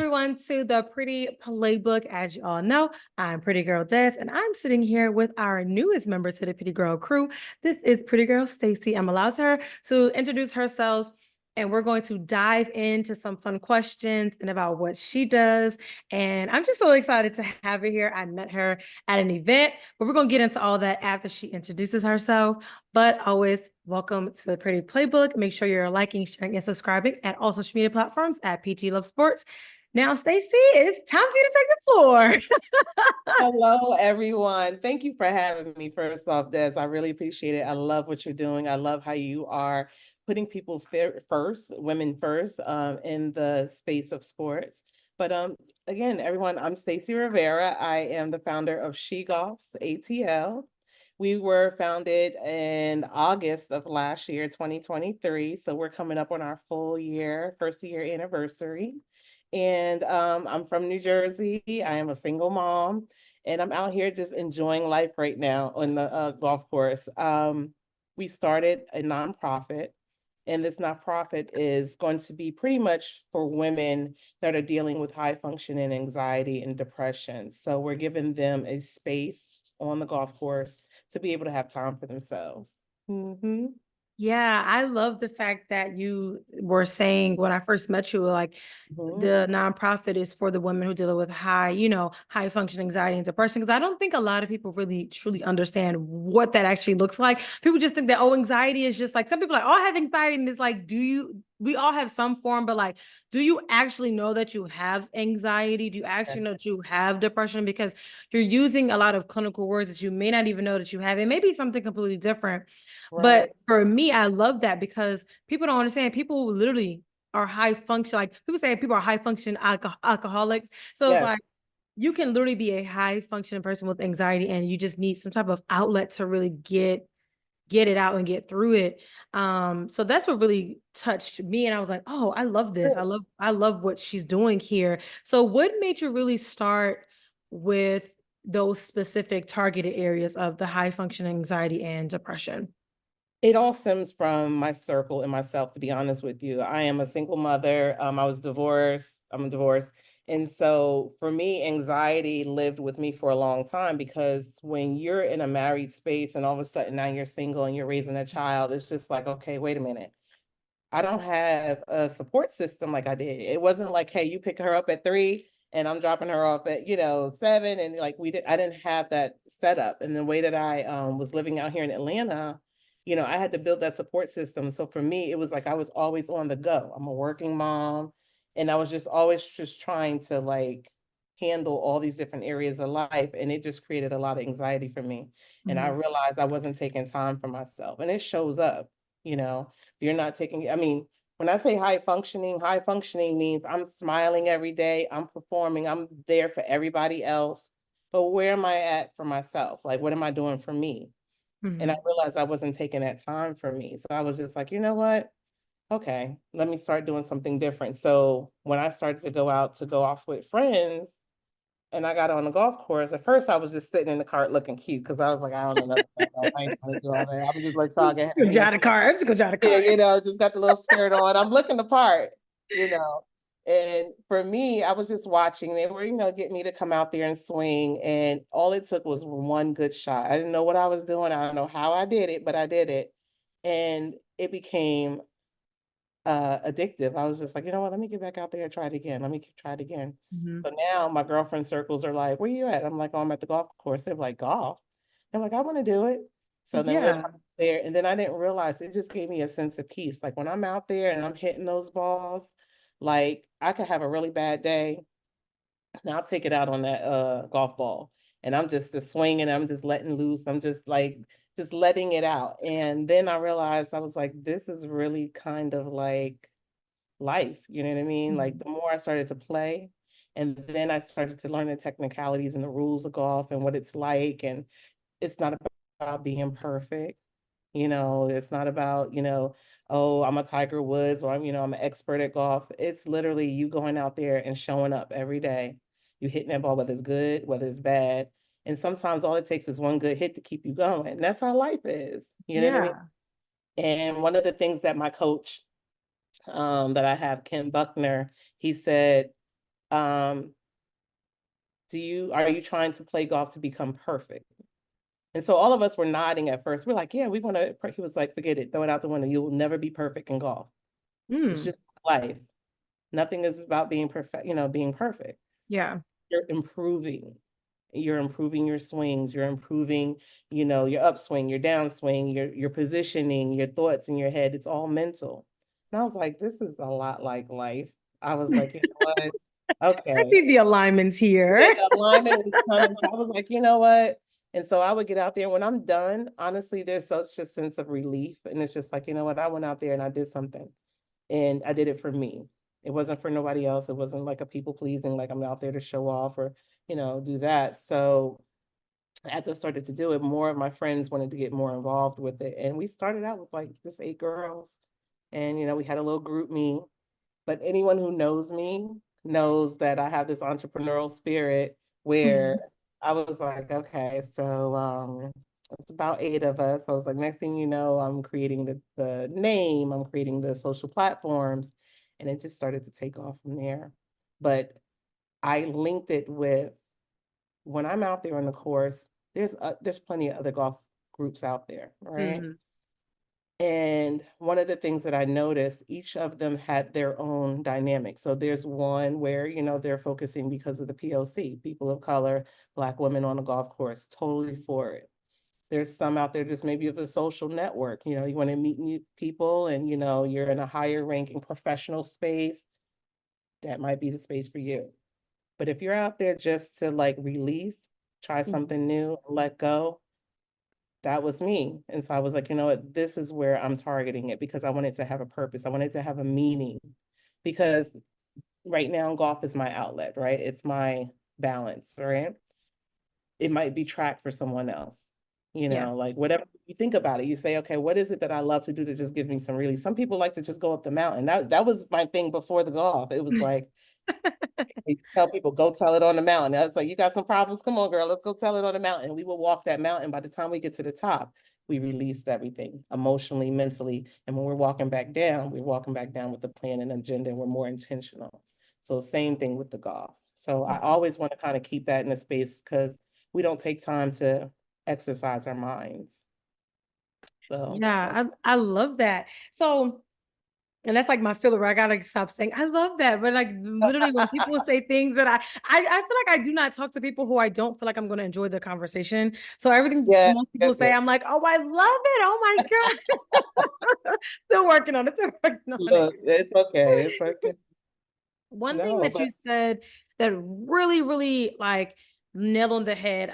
everyone to the Pretty Playbook. As you all know, I'm Pretty Girl Des, and I'm sitting here with our newest member to the Pretty Girl crew. This is Pretty Girl Stacey. I'm allowed her to introduce herself, and we're going to dive into some fun questions and about what she does. And I'm just so excited to have her here. I met her at an event, but we're going to get into all that after she introduces herself. But always welcome to the Pretty Playbook. Make sure you're liking, sharing, and subscribing at all social media platforms at PT Love Sports. Now, Stacey, it's time for you to take the floor. Hello, everyone. Thank you for having me. First off, Des, I really appreciate it. I love what you're doing. I love how you are putting people first, women first, in the space of sports. But again, everyone, I'm Stacey Rivera. I am the founder of She Golfs ATL. We were founded in August of last year, 2023. So we're coming up on our first year anniversary. And I'm from New Jersey. I am a single mom, and I'm out here just enjoying life right now on the golf course. We started a nonprofit, and this nonprofit is going to be pretty much for women that are dealing with high functioning anxiety and depression. So we're giving them a space on the golf course to be able to have time for themselves. Mm-hmm. Yeah, I love the fact that you were saying when I first met you, like the nonprofit is for the women who deal with high function anxiety and depression. Because I don't think a lot of people really truly understand what that actually looks like. People just think that, oh, anxiety is just like, some people are like, oh, I have anxiety. And it's like, we all have some form, but like, do you actually know that you have anxiety? Do you actually know that you have depression? Because you're using a lot of clinical words that you may not even know that you have. It may be something completely different. Right. But for me, I love that because people don't understand. People literally are high function. Like people say people are high function alcoholics. So it's like you can literally be a high functioning person with anxiety and you just need some type of outlet to really get it out and get through it. So that's what really touched me. And I was like, oh, I love this. I love what she's doing here. So what made you really start with those specific targeted areas of the high functioning anxiety and depression? It all stems from my circle and myself, to be honest with you. I am a single mother. I was divorced. I'm divorced. And so for me, anxiety lived with me for a long time because when you're in a married space and all of a sudden now you're single and you're raising a child, it's just like, okay, wait a minute. I don't have a support system like I did. It wasn't like, hey, you pick her up at 3 and I'm dropping her off at, 7. And like I didn't have that setup. And the way that I was living out here in Atlanta, I had to build that support system. So for me, it was like I was always on the go. I'm a working mom, and I was just always just trying to like handle all these different areas of life. And it just created a lot of anxiety for me. And I realized I wasn't taking time for myself. And it shows up, if you're not taking, I mean, when I say high functioning means I'm smiling every day, I'm performing, I'm there for everybody else. But where am I at for myself? Like, what am I doing for me? And I realized I wasn't taking that time for me. So I was just like, you know what? Okay, let me start doing something different. So when I started to go out to go off with friends and I got on the golf course, at first I was just sitting in the cart looking cute because I was like, I don't know nothing. I ain't trying to do all that. I was just like, talking. Go drive the car. I'm just gonna drive the car. Yeah, just got the little skirt on. I'm looking the part, you know. And for me, I was just watching. They were, getting me to come out there and swing. And all it took was one good shot. I didn't know what I was doing. I don't know how I did it, but I did it. And it became addictive. I was just like, you know what? Let me get back out there and try it again. Let me try it again. So now my girlfriend circles are like, where you at? I'm like, oh, I'm at the golf course. They're like, golf? I'm like, I want to do it. So then we'll come there. And then I didn't realize it just gave me a sense of peace. Like when I'm out there and I'm hitting those balls, like I could have a really bad day and I'll take it out on that golf ball. And I'm just swinging, I'm just letting loose. I'm just letting it out. And then I realized I was like, this is really kind of like life. You know what I mean? Like the more I started to play, and then I started to learn the technicalities and the rules of golf and what it's like. And it's not about being perfect. It's not about, oh, I'm a Tiger Woods or I'm an expert at golf. It's literally you going out there and showing up every day. You hitting that ball, whether it's good, whether it's bad. And sometimes all it takes is one good hit to keep you going. And that's how life is. You know what I mean? And one of the things that my coach that I have, Ken Buckner, he said, um, are you trying to play golf to become perfect? And so all of us were nodding at first. We're like, yeah, we want to. He was like, forget it, throw it out the window. You will never be perfect in golf. It's Mm, just life. Nothing is about being perfect, being perfect. yeah. You're improving. You're improving your swings, you're improving, your upswing, your downswing, your positioning, your thoughts in your head. It's all mental. And I was like, this is a lot like life. I was like, you know what? I Okay. see the alignments Yeah, here. the alignment was coming. So I was like, you know what? And so I would get out there. When I'm done, honestly, there's such a sense of relief. And it's just like, you know what? I went out there and I did something. And I did it for me. It wasn't for nobody else. It wasn't like a people pleasing, like I'm out there to show off or, do that. So as I started to do it, more of my friends wanted to get more involved with it. And we started out with like just 8 girls. And, we had a little group me. But anyone who knows me knows that I have this entrepreneurial spirit where I was like, okay, so it's about 8 of us. I was like, next thing you know, I'm creating the name, I'm creating the social platforms, and it just started to take off from there. But I linked it with when I'm out there on the course, there's plenty of other golf groups out there, right? Mhm. And one of the things that I noticed, each of them had their own dynamic. So there's one where, they're focusing because of the POC, people of color, Black women on the golf course, totally for it. There's some out there just maybe of a social network, you want to meet new people and, you're in a higher ranking professional space, that might be the space for you. But if you're out there just to like release, try Mhm. something new, let go, that was me. And so I was like, you know what, this is where I'm targeting it because I want it to have a purpose. I want it to have a meaning because right now golf is my outlet, right? It's my balance, right? It might be track for someone else, Yeah. like whatever you think about it, you say, okay, what is it that I love to do to just give me some release? Some people like to just go up the mountain. That was my thing before the golf. It was like, we tell people, go tell it on the mountain. I was like, you got some problems? Come on, girl, let's go tell it on the mountain. We will walk that mountain. By the time we get to the top, we released everything emotionally, mentally. And when we're walking back down, we're walking back down with a plan and agenda, and we're more intentional. So same thing with the golf. So I always want to kind of keep that in a space because we don't take time to exercise our minds. So that's Yeah, I love that. So, and that's like my filler where I gotta stop saying I love that. But like literally when people say things that I feel like I do not talk to people who I don't feel like I'm gonna enjoy the conversation. So everything yeah, most yeah, people say, yeah. I'm like, oh, I love it. Oh my God. Still working on it. Still working on it. Look, it's okay. It's okay. One thing No, that but you said that really, really like nail on the head.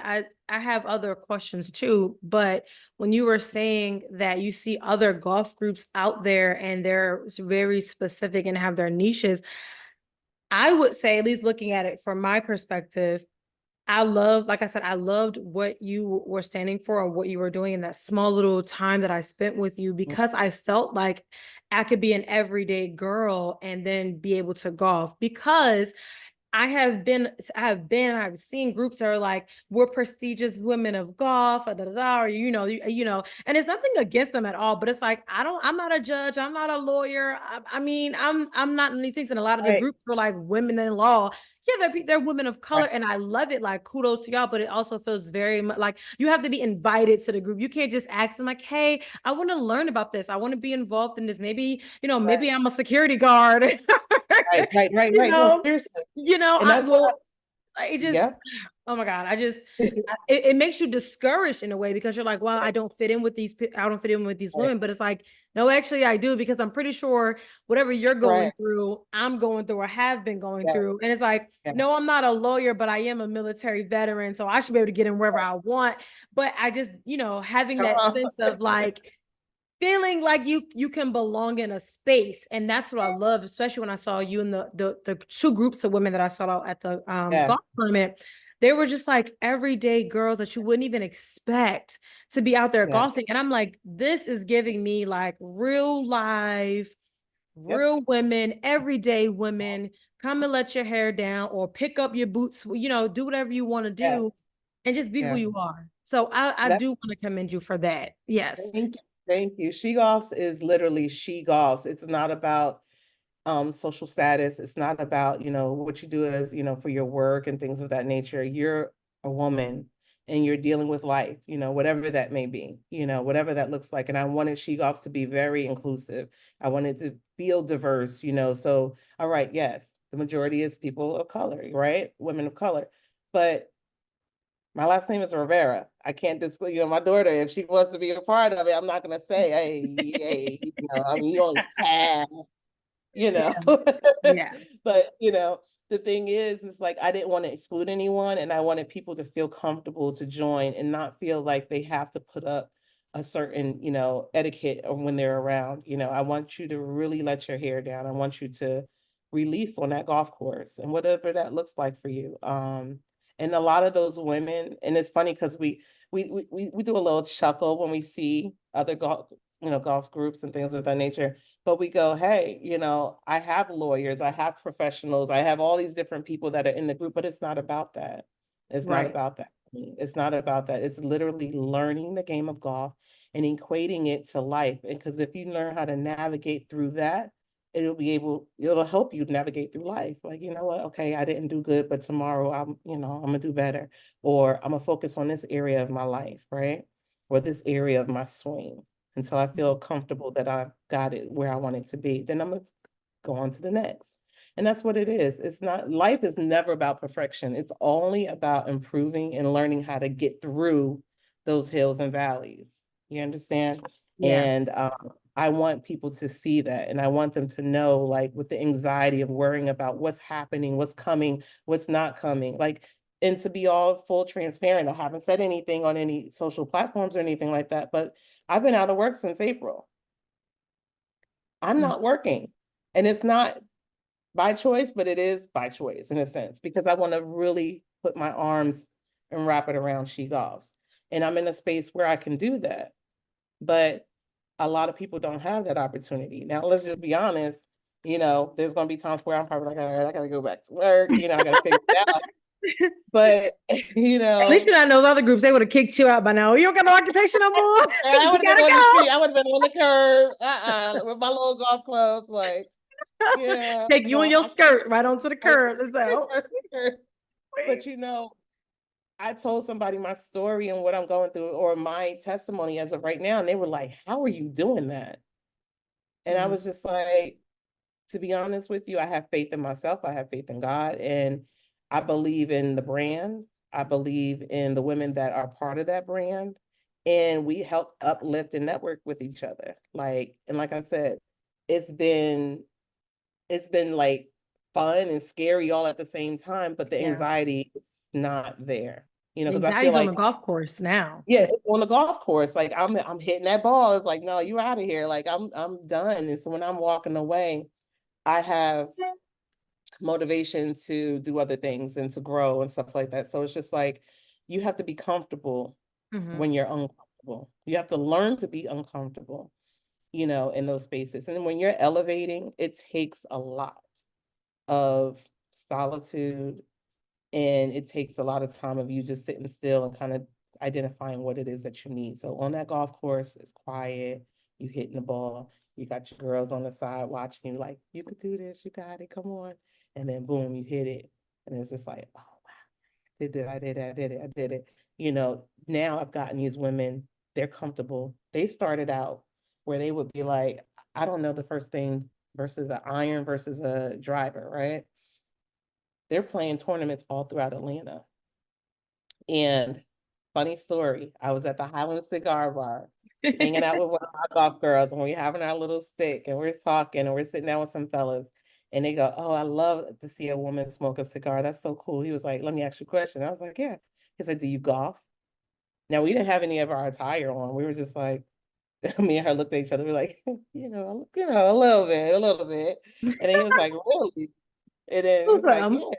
I have other questions too, but when you were saying that you see other golf groups out there and they're very specific and have their niches, I would say, at least looking at it from my perspective, like I said, I loved what you were standing for or what you were doing in that small little time that I spent with you because I felt like I could be an everyday girl and then be able to golf because I've seen groups that are like, we're prestigious women of golf, or and it's nothing against them at all, but it's like, I'm not a judge, I'm not a lawyer. I mean, I'm not in these things. And a lot of the right, groups were like women in law. Yeah, they're women of color, right, and I love it. Like, kudos to y'all, but it also feels very much like you have to be invited to the group. You can't just ask them like, "Hey, I want to learn about this. I want to be involved in this. Maybe, maybe I'm a security guard." right, right, right, you right. No, know, seriously. And I that's what well, it just, yep. oh my God, it makes you discouraged in a way because you're like, well, Right, I don't fit in with these right, women, but it's like, no, actually I do, because I'm pretty sure whatever you're going right. through, I'm going through or have been going Yeah, through. And it's like, yeah. no, I'm not a lawyer, but I am a military veteran. So I should be able to get in wherever Right. I want. But I just, having Come that on. sense of like, feeling like you can belong in a space, and that's what I love, especially when I saw you in the two groups of women that I saw at the Yeah, golf tournament. They were just like everyday girls that you wouldn't even expect to be out there yeah. golfing, and I'm like, this is giving me like real life, Yep. real women, everyday women. Come and let your hair down or pick up your boots, do whatever you want to Yeah, do and just be who yeah. you are. So I That, do want to commend you for that. Yes. thank you. Thank you. She Golfs is literally She Golfs. It's not about social status. It's not about, what you do as, for your work and things of that nature. You're a woman and you're dealing with life, whatever that may be, whatever that looks like. And I wanted She Golfs to be very inclusive. I wanted to feel diverse, so, all right, yes, the majority is people of color, right? Women of color. But my last name is Rivera. I can't disclose, my daughter, if she wants to be a part of it, I'm not going to say, hey, I mean, you only have, you know. Yeah. But, the thing is like, I didn't want to exclude anyone, and I wanted people to feel comfortable to join and not feel like they have to put up a certain, etiquette when they're around. I want you to really let your hair down. I want you to release on that golf course and whatever that looks like for you. And a lot of those women, and it's funny because we do a little chuckle when we see other golf groups and things of that nature. But we go, hey, I have lawyers, I have professionals, I have all these different people that are in the group, but it's not about that. It's not Right. about that. It's not about that. It's literally learning the game of golf and equating it to life. And because if you learn how to navigate through that, it'll help you navigate through life. Like, you know what? Okay, I didn't do good, but tomorrow I'm gonna do better. Or I'm gonna focus on this area of my life, right? Or this area of my swing until I feel comfortable that I got it where I want it to be. Then I'm gonna go on to the next. And that's what it is. It's not, life is never about perfection. It's only about improving and learning how to get through those hills and valleys. You understand? Yeah. And I want people to see that. And I want them to know, like, with the anxiety of worrying about what's happening, what's coming, what's not coming. Like, and to be all full transparent, I haven't said anything on any social platforms or anything like that, but I've been out of work since April. I'm Mhm. not working. And it's not by choice, but it is by choice in a sense, because I want to really put my arms and wrap it around She Golfs. And I'm in a space where I can do that. But a lot of people don't have that opportunity. Now, let's just be honest, there's going to be times where I'm probably like, all right, I got to go back to work, I got to figure it out. But, At least you're not in those other groups. They would have kicked you out by now. You don't got no occupation no more. I You would have been gotta on the go. street. I would have been on the curb, with my little golf clubs, like, yeah, Take you and your I skirt right onto the curb. So, can't. But I told somebody my story and what I'm going through, or my testimony as of right now, and they were like, how are you doing that? And I Mhm. was just like, to be honest with you, I have faith in myself. I have faith in God, and I believe in the brand. I believe in the women that are part of that brand, and we help uplift and network with each other. Like I said, it's been like fun and scary all at the same time, but the Yeah. anxiety is not there. The Because I feel anxiety's on the like, golf course now. yeah, it's on the golf course, like I'm hitting that ball. It's like, no, you out of here. Like I'm done. And so when I'm walking away, I have motivation to do other things and to grow and stuff like that. So it's just like, you have to be comfortable Mhm. when you're uncomfortable. You have to learn to be uncomfortable, in those spaces. And when you're elevating, it takes a lot of solitude, and it takes a lot of time of you just sitting still and kind of identifying what it is that you need. So on that golf course, it's quiet, you hitting the ball, you got your girls on the side watching you, like, you could do this, you got it, come on. And then boom, you hit it. And it's just like, oh wow, I did it, I did it, I did it, I did it. Now I've gotten these women, they're comfortable. They started out where they would be like, I don't know the first thing versus an iron versus a driver, right? They're playing tournaments all throughout Atlanta. And funny story, I was at the Highland Cigar Bar hanging out with one of my golf girls, and we're having our little stick and we're talking and we're sitting down with some fellas. And they go, oh, I love to see a woman smoke a cigar. That's so cool. He was like, let me ask you a question. I was like, yeah. He said, do you golf? Now, we didn't have any of our attire on. We were just like, me and her looked at each other. We're like, a little bit, a little bit. And then he was like, really? And then it was like, yeah.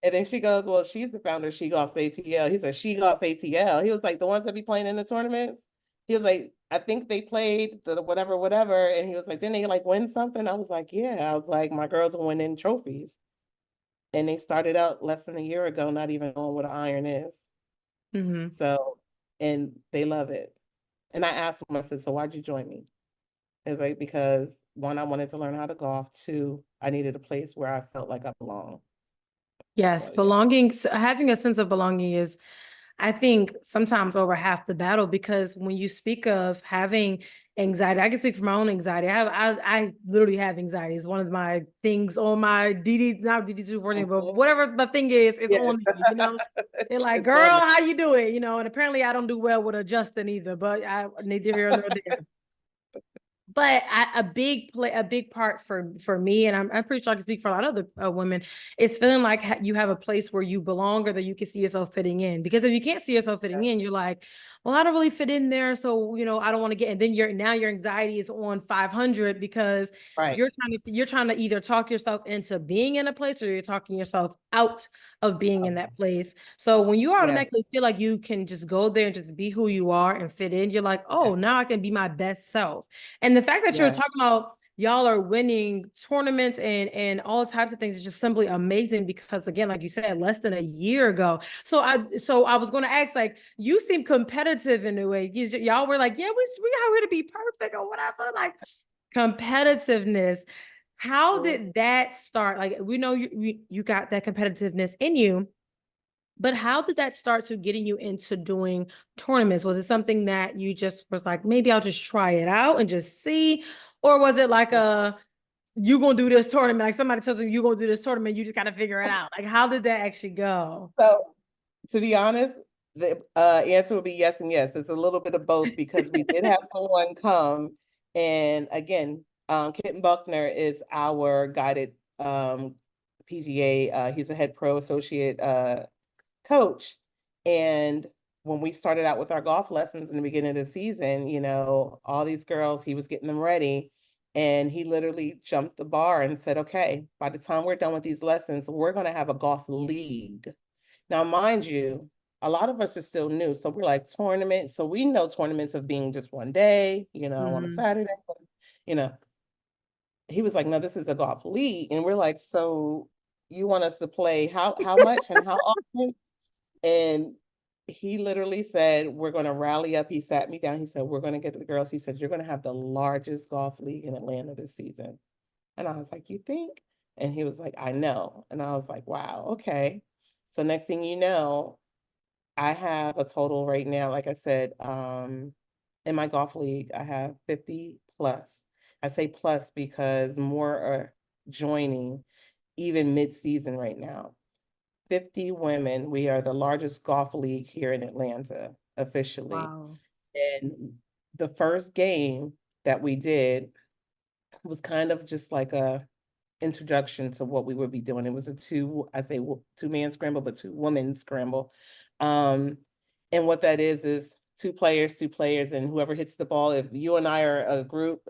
And then she goes, well, she's the founder of She Golfs ATL. He said, She Golfs ATL. He was like, the ones that be playing in the tournaments. He was like, I think they played the whatever, whatever. And he was like, then they like win something. I was like, yeah. I was like, my girls are winning trophies. And they started out less than a year ago, not even knowing what an iron is. Mhm. So, and they love it. And I asked him, I said, so why'd you join me? It's like, because one, I wanted to learn how to golf. Two, I needed a place where I felt like I belong. Yes, So yeah. belonging, having a sense of belonging is, I think, sometimes over half the battle, because when you speak of having anxiety, I can speak for my own anxiety. I literally have anxiety. It's one of my things on my not DD214, but Mhm. whatever the thing is, it's Yeah. on me, They're like, It's girl, on how you do it? And apparently I don't do well with adjusting either, but I neither here nor there. But a big part for me, and I'm pretty sure I can speak for a lot of other women, is feeling like you have a place where you belong, or that you can see yourself fitting in. Because if you can't see yourself fitting in, you're like, well, I don't really fit in there, so I don't want to get. And then your anxiety is on 500, because right. you're trying to either talk yourself into being in a place, or you're talking yourself out of being in that place. So when you Yeah. automatically feel like you can just go there and just be who you are and fit in, you're like, oh, now I can be my best self. And the fact that you're Yeah. talking about y'all are winning tournaments and all types of things is just simply amazing, because again, like you said, less than a year ago. So I was going to ask, like, you seem competitive in a way. Y'all were like, yeah, we out here to be perfect or whatever, like competitiveness. How did that start? Like, we know you got that competitiveness in you, but how did that start to getting you into doing tournaments? Was it something that you just was like, maybe I'll just try it out and just see? Or was it like you gonna do this tournament? Like somebody tells you you gonna do this tournament, you just gotta figure it out. Like, how did that actually go? So to be honest, the answer would be yes and yes. It's a little bit of both, because we did have someone come, and again, Kitten Buckner is our guided PGA. He's a head pro associate coach. And when we started out with our golf lessons in the beginning of the season, all these girls, he was getting them ready. And he literally jumped the bar and said, okay, by the time we're done with these lessons, we're going to have a golf league. Now, mind you, a lot of us are still new. So we're like, tournaments. So we know tournaments of being just one day, on a Saturday, you know. He was like, no, this is a golf league. And we're like, so you want us to play how much and how often? And he literally said, we're going to rally up. He sat me down. He said, we're going to get the girls. He said, you're going to have the largest golf league in Atlanta this season. And I was like, you think? And he was like, I know. And I was like, wow, okay. So next thing you know, I have a total right now, like I said, in my golf league, I have 50 plus. I say plus because more are joining even mid-season right now. 50 women. We are the largest golf league here in Atlanta officially. Wow. And the first game that we did was kind of just like a introduction to what we would be doing. It was a two-man scramble, but two-woman scramble. Um, and what that is two players, and whoever hits the ball, if you and I are a group,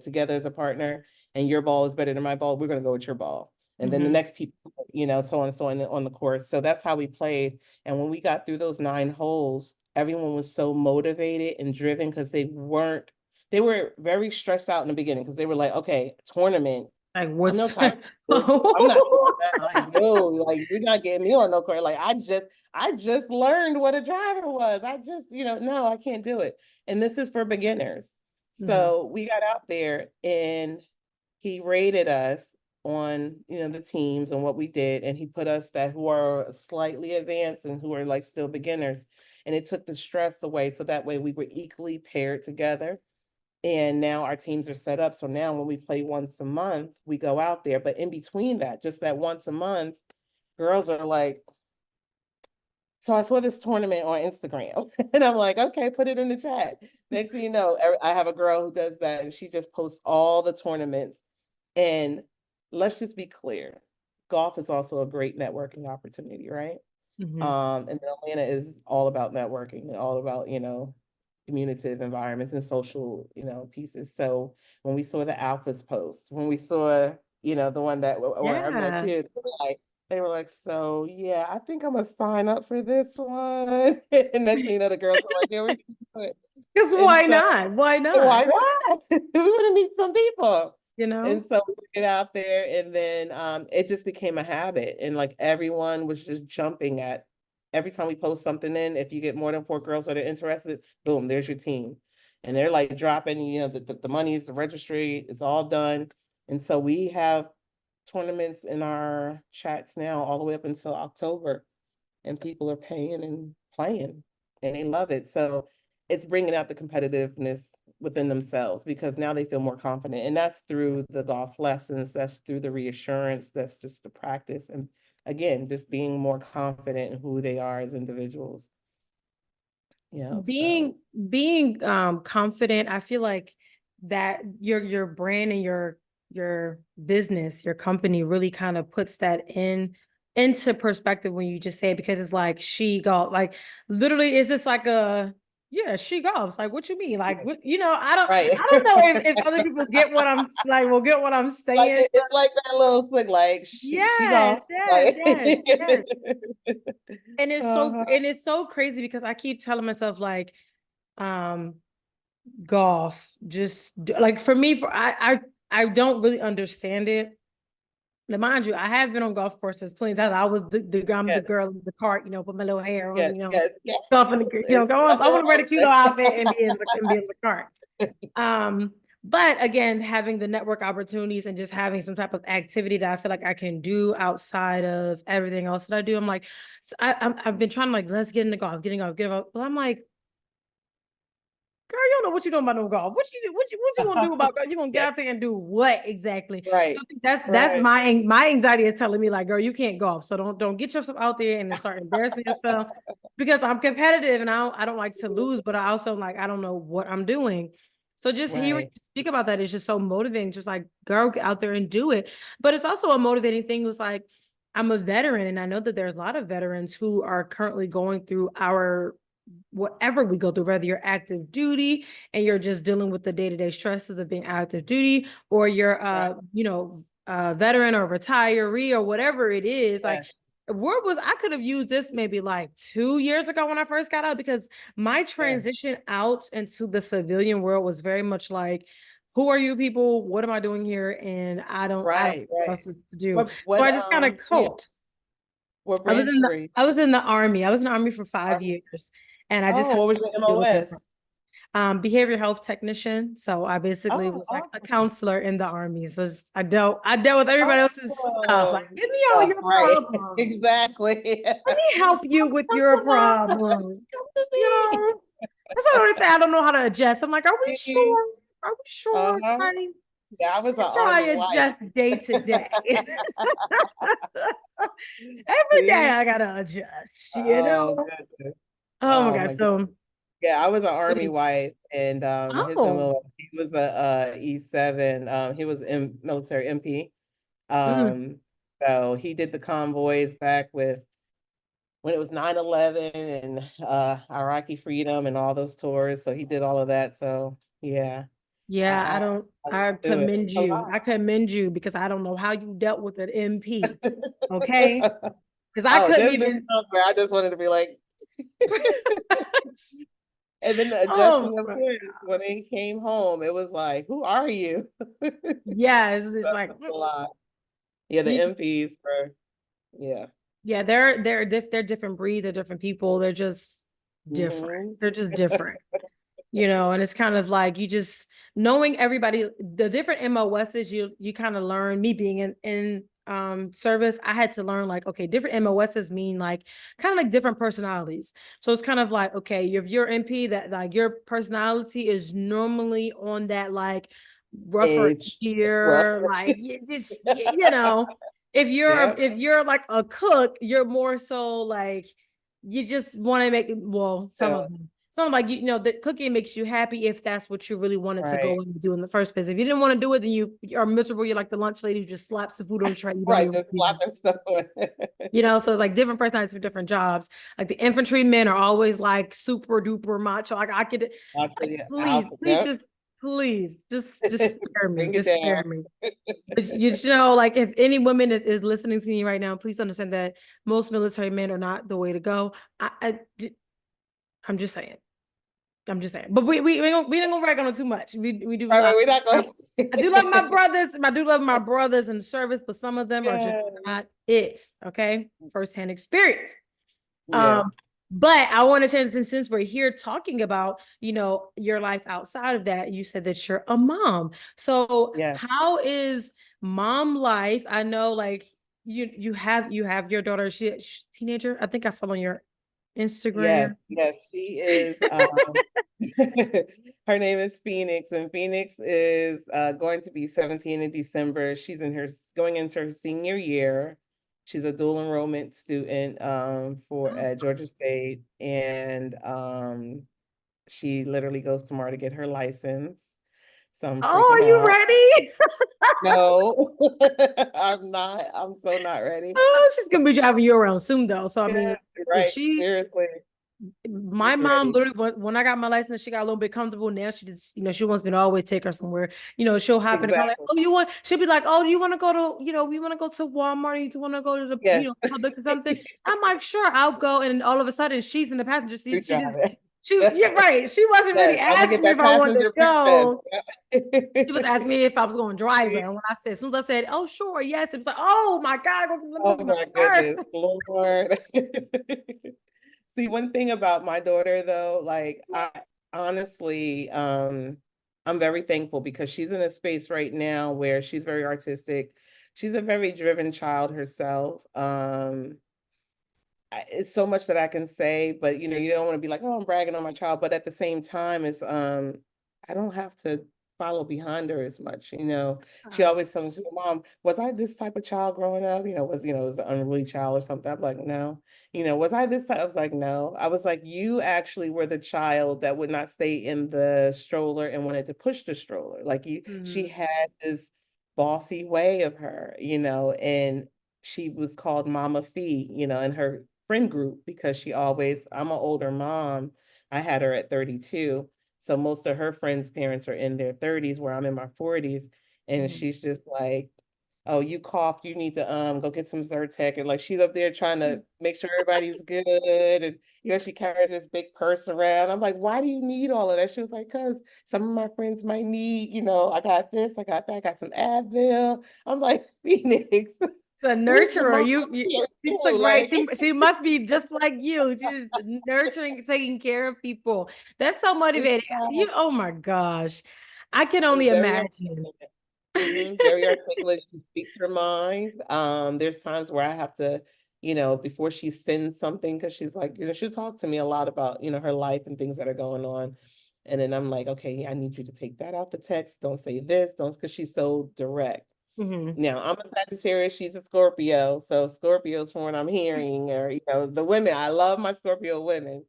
together as a partner, and your ball is better than my ball, we're going to go with your ball. And then the next people, so on and so on the course. So that's how we played. And when we got through those 9 holes, everyone was so motivated and driven, because they were very stressed out in the beginning, because they were like, okay, tournament. Like, I'm no what's type. I'm not doing that. Like, no, like, you're not getting me on no court. Like, I just learned what a driver was. I just, no, I can't do it. And this is for beginners. So we got out there, and he rated us on, the teams and what we did. And he put us that who are slightly advanced and who are like still beginners. And it took the stress away. So that way we were equally paired together. And now our teams are set up. So now when we play once a month, we go out there. But in between that, just that once a month, girls are like, so I saw this tournament on Instagram. And I'm like, okay, put it in the chat. Next thing you know, I have a girl who does that, and she just posts all the tournaments. And let's just be clear, golf is also a great networking opportunity, right? And Atlanta is all about networking and all about, communicative environments and social, pieces. So when we saw the alphas post, when we saw, the one that where I met Yeah. you, they were like, so yeah, I think I'm gonna sign up for this one. And next thing you know, the girls are like, yeah, we're gonna do it. Because And why so not? Why why not? not? We want to meet some people. You know? And so we get out there, and then it just became a habit. And like everyone was just jumping at every time we post something in, if you get more than 4 girls that are interested, boom, there's your team. and they're like dropping, the money's, the registry is all done. And so we have tournaments in our chats now all the way up until October, and people are paying and playing, and they love it. So it's bringing out the competitiveness within themselves, because now they feel more confident. And that's through the golf lessons, that's through the reassurance, that's just the practice. And again, just being more confident in who they are as individuals. Yeah. Being confident, I feel like that your brand and your business, your company really kind of puts that into perspective when you just say it, because it's like She Golf, like literally is this like She Golfs, like what you mean, like what, Right. I don't know if other people get what I'm like will get what I'm Like saying. it's like that little thing, like she Yes, golf, yes, like yes, yes. And uh-huh. it's so crazy because I keep telling myself like um golf like for me, I don't really understand it. Now, mind you, I have been on golf courses plenty of times. I was I'm the Yes, girl in the cart, put my little hair on, yes, yes, yes. golfing the, It's I nothing want to wear wrong the with cute outfit and that. be in the cart. But again, having the network opportunities and just having some type of activity that I feel like I can do outside of everything else that I do, I'm like, I've been trying to like, let's get into golf, get off. But I'm like, girl, you don't know what you doing about no golf. What you do? What you gonna do about golf? You gonna get Yes, out there and do what exactly? So right, I think that's right, my anxiety is telling me like, girl, you can't golf. So don't get yourself out there and then start embarrassing yourself, because I'm competitive and I don't like to lose, but I also like I don't know what I'm doing. So just hearing right, you speak about that is just so motivating. Just like, girl, get out there and do it. But it's also a motivating thing. Was like, I'm a veteran, and I know that there's a lot of veterans who are currently going through our whatever we go through, whether you're active duty and you're just dealing with the day-to-day stresses of being active duty, or you're right. veteran or retiree or whatever it is. Like, Yes, where was I could have used this maybe like 2 years ago when I first got out, because my yes, transition out into the civilian world was very much like, who are you people? What am I doing here? And I don't know right, what right. else is to do. So What I just kind of coped. what branch were you? I was in the army. I was in the army for five Army? years, and I just Oh, had what was to your deal with MOS? behavior health technician. So I basically Oh, was like a awesome. counselor in the army. So I dealt with everybody else's stuff. Like, Oh, give me all stuff, your right. problems. Exactly. Let me help you with Come your to mom. problem. Come to You me. know, that's what I always say. I don't know how to adjust. I'm like, are we sure? Are we sure, Uh-huh. honey? Yeah, I was an How I army wife. adjust day to day. Every day See? I gotta adjust, Oh, goodness. Oh my Oh God. my God. So, Yeah, I was an army wife, and his oh, MO, he was a E7. He was in military MP. mm, So he did the convoys back with when it was 9/11 and Iraqi freedom and all those tours. So he did all of that. So yeah, yeah, I, I I do it commend a you. lot. I commend you because I don't know how you dealt with an MP. Okay. Because I Oh, couldn't there's been even. times where I just wanted to be like, and then the Oh adjusting of my his God. when he came home, it was like, who are you? Yeah, it's That like, was a lot. Yeah, the MPs were, yeah. yeah, they're different breeds, they're different people, they're just different. Hmm. They're just different. And it's kind of like you just knowing everybody, the different MOSs, you kind of learn. Me being in service, I had to learn like, okay, different MOSs mean like kind of like different personalities. So it's kind of like, okay, if you're MP, that like your personality is normally on that like rougher Age, rough. here, like you just Yeah, if you're like a cook, you're more so like you just want to make well, some yeah, of them. Some like the cooking makes you happy if that's what you really wanted to right, go and do in the first place. If you didn't want to do it, then you are miserable. You're like the lunch lady who just slaps the food on the tray. You don't right. even Just slapping stuff on. so it's like different personalities for different jobs. Like the infantrymen are always like super duper macho. Like I could like Actually, please, alpha, please yeah. just spare me. Bring it Just spare down. me. But like if any woman is listening to me right now, please understand that most military men are not the way to go. I'm just saying. I'm just saying. But we ain't gonna rag on it too much. We do Right, right, we're not going. I do love my brothers. I do love my brothers in service, but some of them are just Yeah. not it. Okay. Firsthand experience. Yes. Um, But I want to transition since we're here talking about, your life outside of that. You said that you're a mom. So Yeah. how is mom life? I know like you have your daughter, she teenager. I think I saw on your Yes, Instagram. yes, she is. Her name is Phoenix, and Phoenix is going to be 17 in December. She's going into her senior year. She's a dual enrollment student for at Georgia State, and she literally goes tomorrow to get her license. So I'm Oh, are freaking you out. ready? No, I'm not. I'm so not ready. Oh, she's gonna be driving you around soon though. So I Yeah, mean, if right. she Seriously, my she's mom ready. literally when I got my license, she got a little bit comfortable. Now she just, she wants me to always take her somewhere. She'll hop in the car like, Exactly. oh, she'll be like, oh, do you want to go to, we want to go to Walmart, or you want to go to the, Yes. Publix or something. I'm like, sure, I'll go. And then all of a sudden she's in the passenger You seat. got it. You're right. She wasn't really Yes, I'm gonna get asking me if that I wanted to passenger princess. go. She was asking me if I was going to drive her. And when I said, as soon as I said, oh, sure, yes, it was like, oh my God, let me Oh open the my purse. goodness, Lord. See, one thing about my daughter though, like I honestly, I'm very thankful because she's in a space right now where she's very artistic. She's a very driven child herself. It's so much that I can say, but you don't want to be like, oh, I'm bragging on my child. But at the same time, it's I don't have to follow behind her as much. She always tells me, Mom, was I this type of child growing up? Was an unruly child or something? I'm like, no. Was I this type? I was like, no. I was like, you actually were the child that would not stay in the stroller and wanted to push the stroller. Like she Mhm. had this bossy way of her, and she was called Mama Fee, in her friend group because I'm an older mom. I had her at 32. So most of her friends' parents are in their 30s where I'm in my 40s. And Mhm. she's just like, oh, you coughed, you need to go get some Zyrtec. And like she's up there trying to make sure everybody's good. And she carried this big purse around. I'm like, why do you need all of that? She was like, because some of my friends might need, I got this, I got that, I got some Advil. I'm like, Phoenix, The where's the nurturer. mom You here she took too? right. Like, She must be just like you. She's nurturing, taking care of people. That's so it's motivating. Oh my gosh. I can only very imagine. articulate. Very articulate. She speaks her mind. There's times where I have to, before she sends something, because she's like, she'll talk to me a lot about, her life and things that are going on. And then I'm like, okay, I need you to take that out the text. Don't say this. Don't, because she's so direct. Mhm. Now, I'm a Sagittarius, she's a Scorpio. So Scorpios, from what I'm hearing, or, the women, I love my Scorpio women.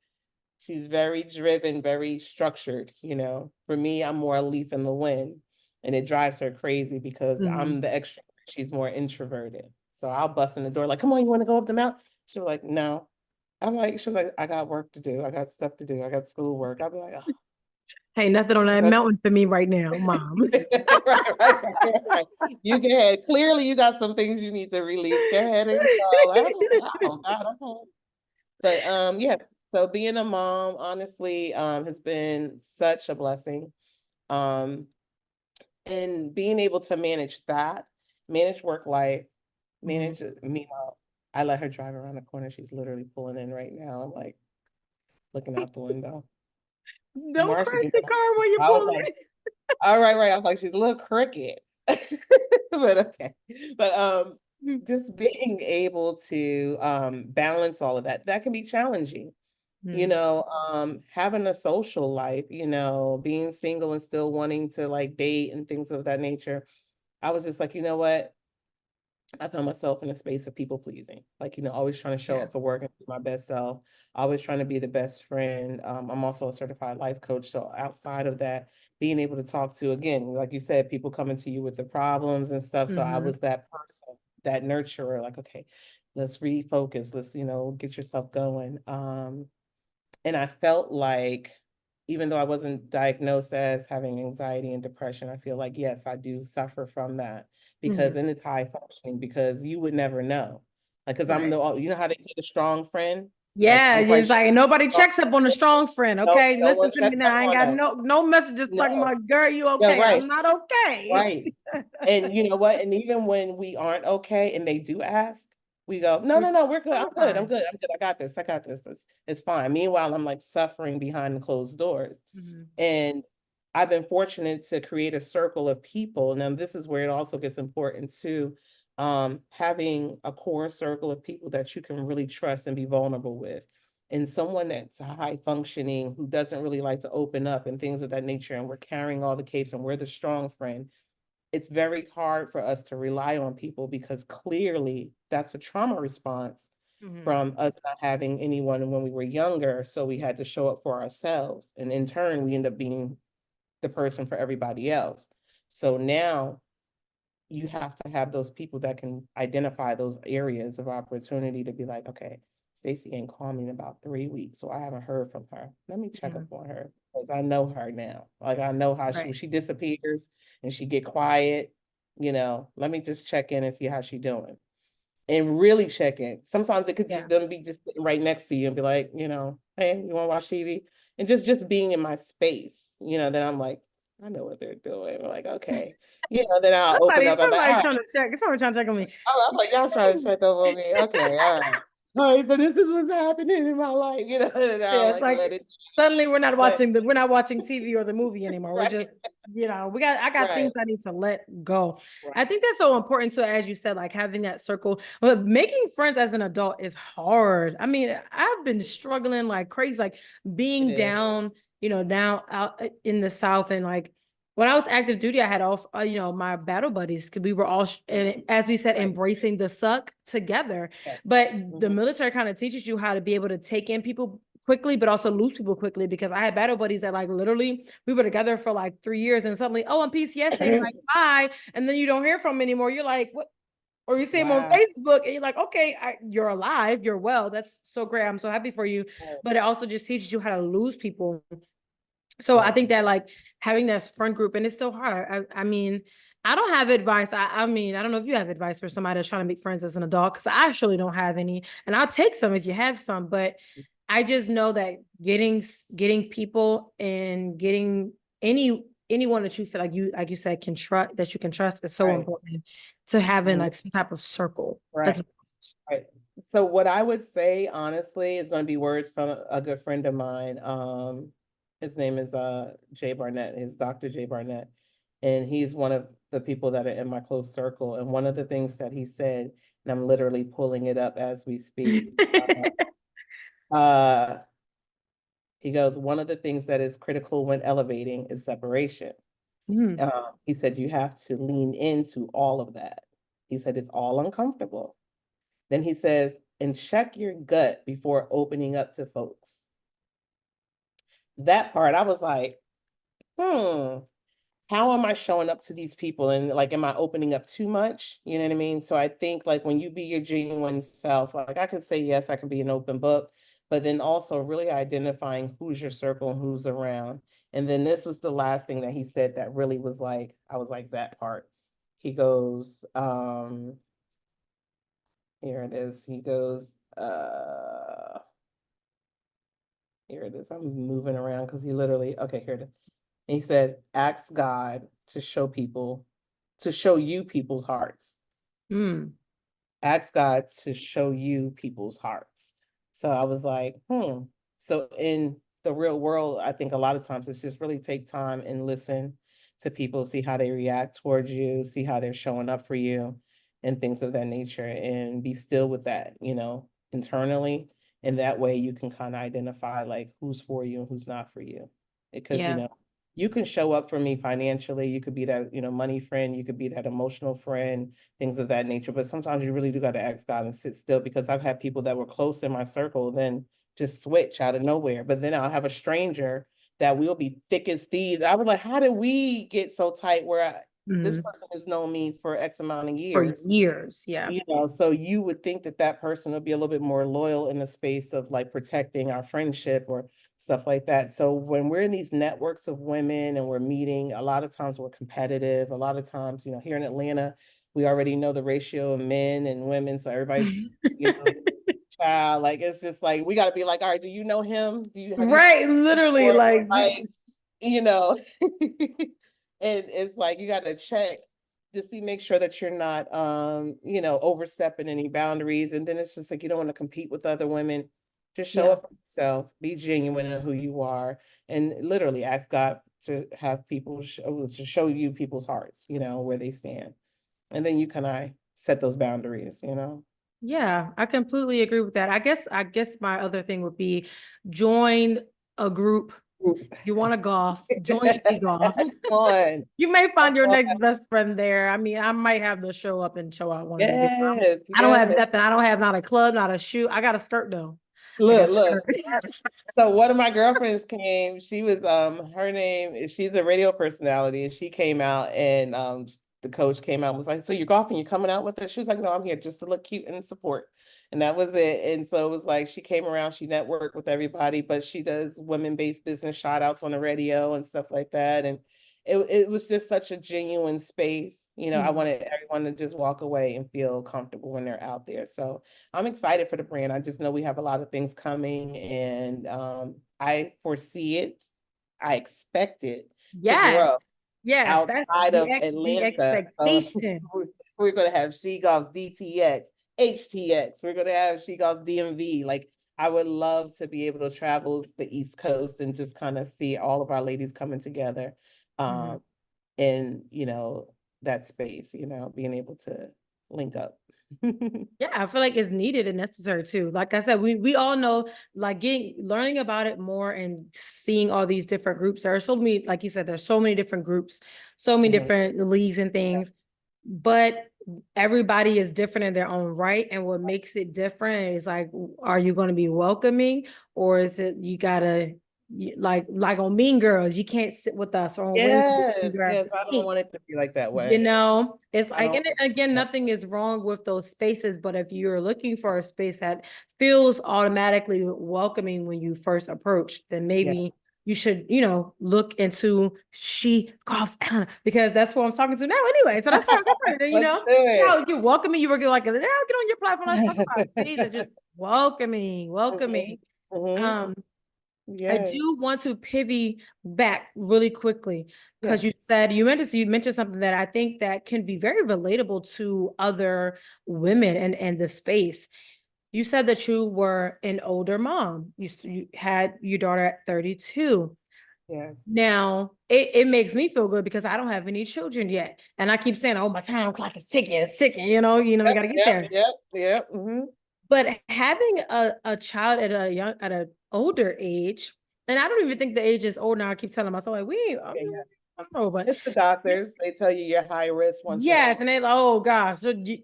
She's very driven, very structured. For me, I'm more a leaf in the wind, and it drives her crazy because Mhm. I'm the extrovert. She's more introverted. So I'll bust in the door like, come on, you want to go up the mountain? She'll be like, no. She was like, I got work to do. I got stuff to do. I got schoolwork. I'll be like, oh, Hey, nothing on that that's mountain for me right now, mom. right. You go ahead. Clearly, you got some things you need to release. Go ahead and go. I'm like, oh God, okay. But yeah, so being a mom, honestly, has been such a blessing. Um, and being able to manage work life, Mhm. meanwhile, I let her drive around the corner. She's literally pulling in right now. I'm like looking out the window. Don't Marsha, crash the car when you I was pull like, it. all right, right. I was like, she's a little crooked. But okay. But just being able to balance all of that can be challenging. Mhm. Having a social life, being single and still wanting to like date and things of that nature. I was just like, you know what? I found myself in a space of people pleasing, like, always trying to show Yeah. up for work and be my best self, always trying to be the best friend. I'm also a certified life coach. So outside of that, being able to talk to, again, like you said, people coming to you with the problems and stuff. So I Mhm. was that person, that nurturer, like, okay, let's refocus. Let's, get yourself going. And I felt like, even though I wasn't diagnosed as having anxiety and depression, I feel like, yes, I do suffer from that because, Mhm. and it's high functioning because you would never know. Like, because I'm Right. how they say the strong friend? Like, Yeah, I'm quite it's sure. like nobody checks up on a strong friend. No, Okay, no one listen to me checks now. up I ain't on got us. no messages talking No. about, girl, you Yeah, okay? right. I'm not okay. Right. And you know what? And even when we aren't okay and they do ask, We go, no, We're no, no, we're good. I'm so good. I'm fine. good. I'm good. I got this. I got this. It's fine. Meanwhile, I'm like suffering behind the closed doors. Mhm. And I've been fortunate to create a circle of people. Now, this is where it also gets important too. Having a core circle of people that you can really trust and be vulnerable with. And someone that's high functioning who doesn't really like to open up and things of that nature. And we're carrying all the capes and we're the strong friend. It's very hard for us to rely on people because clearly that's a trauma response Mhm. from us not having anyone when we were younger. So we had to show up for ourselves. And in turn, we end up being the person for everybody else. So now you have to have those people that can identify those areas of opportunity to be like, okay, Stacey ain't called me in about 3 weeks, so I haven't heard from her. Let me check Yeah. up on her because I know her now. Like I know how Right. she disappears and she get quiet. Let me just check in and see how she doing and really check in. Sometimes it could Yeah. just them be just sitting right next to you and be like, hey, you want to watch TV? And just being in my space, then I'm like, I know what they're doing. I'm like, okay. Then I'll open up. I'm like, all right. Somebody trying to check on me. I'm like, y'all trying to check up on me. Okay, all right. All right, so this is what's happening in my life, and I'll Yeah, it's like like let it. suddenly But we're not watching TV or the movie anymore. We're right, just, I got right, things I need to let go. right. I think that's so important. So as you said, like having that circle, but making friends as an adult is hard. I mean, I've been struggling like crazy, like It being is. down, down out in the South and like when I was active duty, I had all, my battle buddies because we were all, and as we said, Right. embracing the suck together. Yeah. But the Mhm. military kind of teaches you how to be able to take in people quickly, but also lose people quickly because I had battle buddies that like literally we were together for like 3 years and suddenly, oh, I'm PCS and like bye. And then you don't hear from them anymore. You're like, what? Or you see them on Wow. Facebook and you're like, okay, you're alive, you're well. That's so great. I'm so happy for you. Right. But it also just teaches you how to lose people. So I Right. think that like having that friend group, and it's still hard. I mean, I don't have advice. I mean, I don't know if you have advice for somebody that's trying to make friends as an adult, because I surely don't have any. And I'll take some if you have some, but I just know that getting people and getting anyone that you feel like you said can trust that you can trust is so Right. important to having Mhm. like some type of circle. Right. Right. So what I would say, honestly, is going to be words from a good friend of mine. His name is Jay Barnett. His Dr. Jay Barnett, and he's one of the people that are in my close circle. And one of the things that he said, and I'm literally pulling it up as we speak. Uh, he goes, one of the things that is critical when elevating is separation. Mm. He said you have to lean into all of that. He said it's all uncomfortable. Then he says, and check your gut before opening up to folks. That part, I was like, how am I showing up to these people? And like, am I opening up too much? You know what I mean? So I think like when you be your genuine self, like I could say, yes, I can be an open book, but then also really identifying who's your circle and who's around. And then this was the last thing that he said that really was like, I was like that part. He goes, here it is. He goes, here it is. I'm moving around because he literally, okay, here it is. And he said, ask God to show you people's hearts. Mm. Ask God to show you people's hearts. So I was like, So in the real world, I think a lot of times it's just really take time and listen to people, see how they react towards you, see how they're showing up for you and things of that nature, and be still with that, internally. And that way you can kind of identify like who's for you and who's not for you. Because, Yeah. you can show up for me financially. You could be that, money friend. You could be that emotional friend, things of that nature. But sometimes you really do got to ask God and sit still, because I've had people that were close in my circle then just switch out of nowhere. But then I'll have a stranger that will be thick as thieves. I was like, how did we get so tight where this Mm. person has known me for X amount of For years? years. Yeah. So you would think that that person would be a little bit more loyal in the space of like protecting our friendship or stuff like that. So when we're in these networks of women and we're meeting, a lot of times we're competitive. A lot of times, here in Atlanta, we already know the ratio of men and women. So everybody's, child, like, it's just like, we got to be like, all right, do you know him? Have you seen Right, him literally, before? like Like, and it's like, you got to check to see, make sure that you're not, overstepping any boundaries. And then it's just like, you don't want to compete with other women. Just show Yeah. up for yourself, be genuine in who you are, and literally ask God to have people to show you people's hearts, where they stand. And then you kind of set those boundaries. Yeah, I completely agree with that. I guess my other thing would be join a group. You want to golf, join She Golf. Come on. You may Come find your on. next best friend there. I mean, I might have to show up and show out one of these days. Yes, I don't have yes. nothing. I don't have not a club, not a shoe. I got a skirt though. I got Look, a look. skirt. So one of my girlfriends came, she was her name, she's a radio personality, and she came out, and the coach came out and was like, "So you're golfing, you're coming out with us?" She was like, "No, I'm here just to look cute and support." And that was it. And so it was like she came around, she networked with everybody, but she does women-based business shout outs on the radio and stuff like that. And it was just such a genuine space. I Mhm. wanted everyone to just walk away and feel comfortable when they're out there. So I'm excited for the brand. I just know we have a lot of things coming, and I foresee it. I expect it to grow Yes. Yes, that's outside of the Atlanta. expectation. We're going to have She Golfs DTX, HTX. We're going to have She Golfs DMV. Like, I would love to be able to travel the East Coast and just kind of see all of our ladies coming together Mhm. in, that space, being able to link up. Yeah, I feel like it's needed and necessary too. Like I said, we all know, like learning about it more and seeing all these different groups. There are so many, like you said, there's so many different groups, so many Mhm. different leagues and things, but everybody is different in their own right. And what makes it different is like, are you going to be welcoming, or is it you gotta like on Mean Girls, you can't sit with us, or on Wednesday Yes, you have yes, to I don't eat. want it to be like that You way. know, it's I like, don't and again, want nothing is wrong with those spaces, but if you're looking for a space that feels automatically welcoming when you first approach, then yeah. maybe you should, look into She Golfs ATL, because that's who I'm talking to now anyway. So that's how I'm going, Let's do see it. how you welcoming. You were like, yeah, get on your platform. Let's talk about it. See, just welcoming, Mhm, welcoming. mhm. Um, I Yes, do want to pivot back really quickly because yes, you mentioned something that I think that can be very relatable to other women and the space. You said that you were an older mom. You had your daughter at 32. yes. Now it makes me feel good because I don't have any children yet. And I keep saying, oh, my time clock is ticking, it's ticking, we Yep, gotta get yep, there. yep, yep. Mhm. But having a child at an older age, and I don't even think the age is old now. I keep telling myself like Yeah, yeah. I don't know, but It's the doctors. They tell you you're high risk once you're yes, older. and they like, oh gosh, so you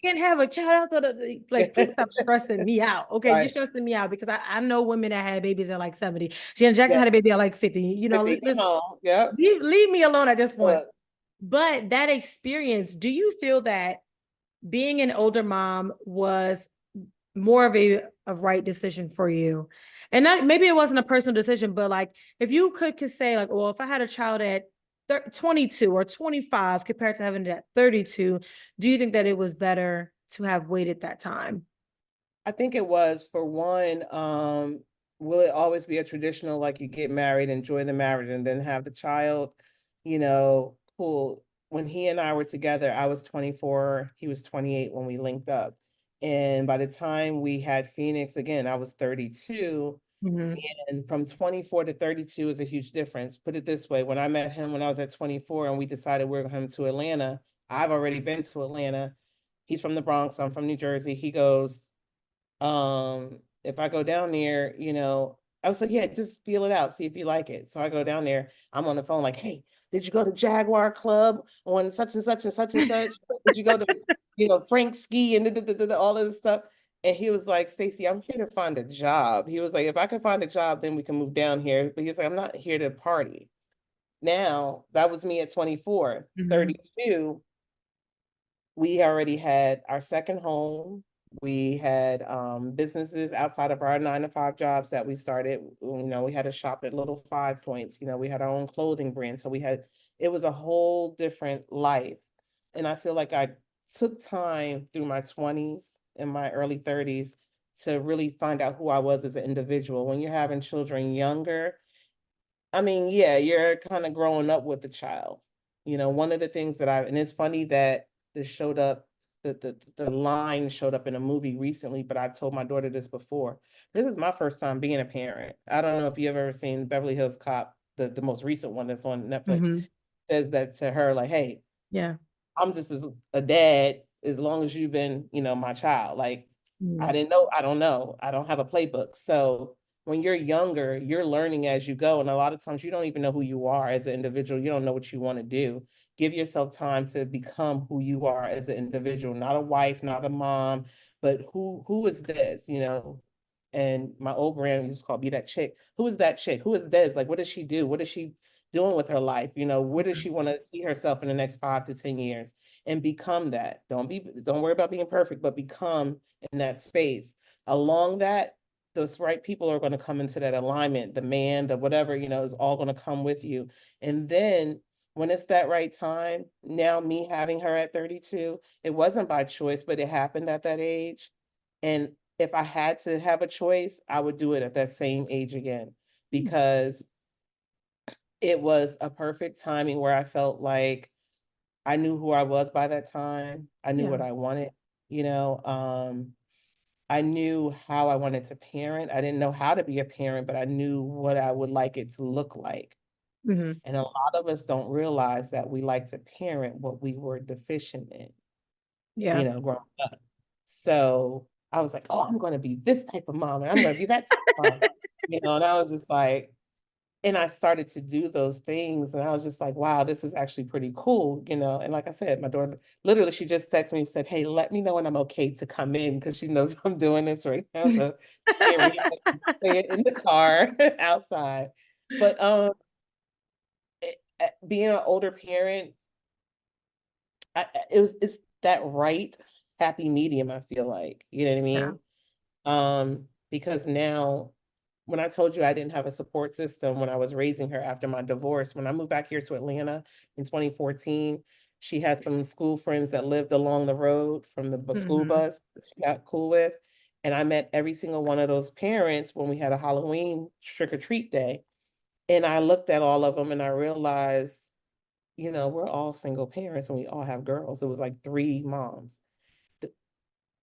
can't have a child after like, please stop stressing me out. Okay, you're Right. stressing me out because I know women that had babies at like 70. Janet Jackson Yeah. had a baby at like 50. Come on. Yep. Leave me alone at this point. Look, But that experience, do you feel that being an older mom was more of a right decision for you? And not, maybe it wasn't a personal decision, but like if you could say like, well, if I had a child at 22 or 25 compared to having it at 32, do you think that it was better to have waited that time? I think it was for one, will it always be a traditional, like you get married, enjoy the marriage, and then have the child, cool. When he and I were together, I was 24, he was 28 when we linked up. And by the time we had Phoenix again, I was 32. Mhm. And from 24 to 32 is a huge difference. Put it this way, when I met him when I was at 24 and we decided we are going to Atlanta, I've already been to Atlanta. He's from the Bronx, I'm from New Jersey. He goes, if I go down there, I was like, yeah, just feel it out, see if you like it. So I go down there, I'm on the phone like, hey, did you go to Jaguar Club on such and such and such and such? Did you go to, Frank Ski and all of this stuff? And he was like, Stacey, I'm here to find a job. He was like, if I can find a job, then we can move down here. But he's like, I'm not here to party. Now, that was me at 24, Mhm. 32 we already had our second home. We had businesses outside of our 9 to 5 jobs that we started. We had a shop at Little Five Points. We had our own clothing brand. So it was a whole different life. And I feel like I took time through my 20s and my early 30s to really find out who I was as an individual. When you're having children younger, I mean, yeah, you're kind of growing up with the child. One of the things that and it's funny that this showed up, the line showed up in a movie recently, but I've told my daughter this before. This is my first time being a parent. I don't know if you've ever seen Beverly Hills Cop, the most recent one that's on Netflix, says that to her, like, hey, Yeah. I'm just as a dad as long as you've been, my child. Like, I didn't know, I don't know. I don't have a playbook. So when you're younger, you're learning as you go. And a lot of times you don't even know who you are as an individual. You don't know what you want to do. Give yourself time to become who you are as an individual, not a wife, not a mom, but who is this, And my old brand used to call Be That Chick. Who is that chick? Who is this? Like, what does she do? What is she doing with her life? Where does she want to see herself in the next 5 to 10 years? And become that. Don't worry about being perfect, but become in that space. Along that, those right people are going to come into that alignment. The man, the whatever, is all going to come with you. And then when it's that right time, now me having her at 32, it wasn't by choice, but it happened at that age. And if I had to have a choice, I would do it at that same age again, because it was a perfect timing where I felt like I knew who I was by that time. I knew what I wanted, I knew how I wanted to parent. I didn't know how to be a parent, but I knew what I would like it to look like. And a lot of us don't realize that we like to parent what we were deficient in, growing up. So I was like, oh, I'm going to be this type of mom, and I'm going to be that type of mom, and I was just like, and I started to do those things, and I was just like, wow, this is actually pretty cool, And like I said, my daughter, literally, she just texted me and said, hey, let me know when I'm okay to come in, because she knows I'm doing this right now. So she can't say it in the car outside. But being an older parent, it's that right happy medium, I feel like, you know what I mean? Because now, when I told you I didn't have a support system when I was raising her after my divorce, when I moved back here to Atlanta in 2014, she had some school friends that lived along the road from the school bus that she got cool with. And I met every single one of those parents when we had a Halloween trick or treat day. And I looked at all of them and I realized, we're all single parents and we all have girls. It was like 3 moms.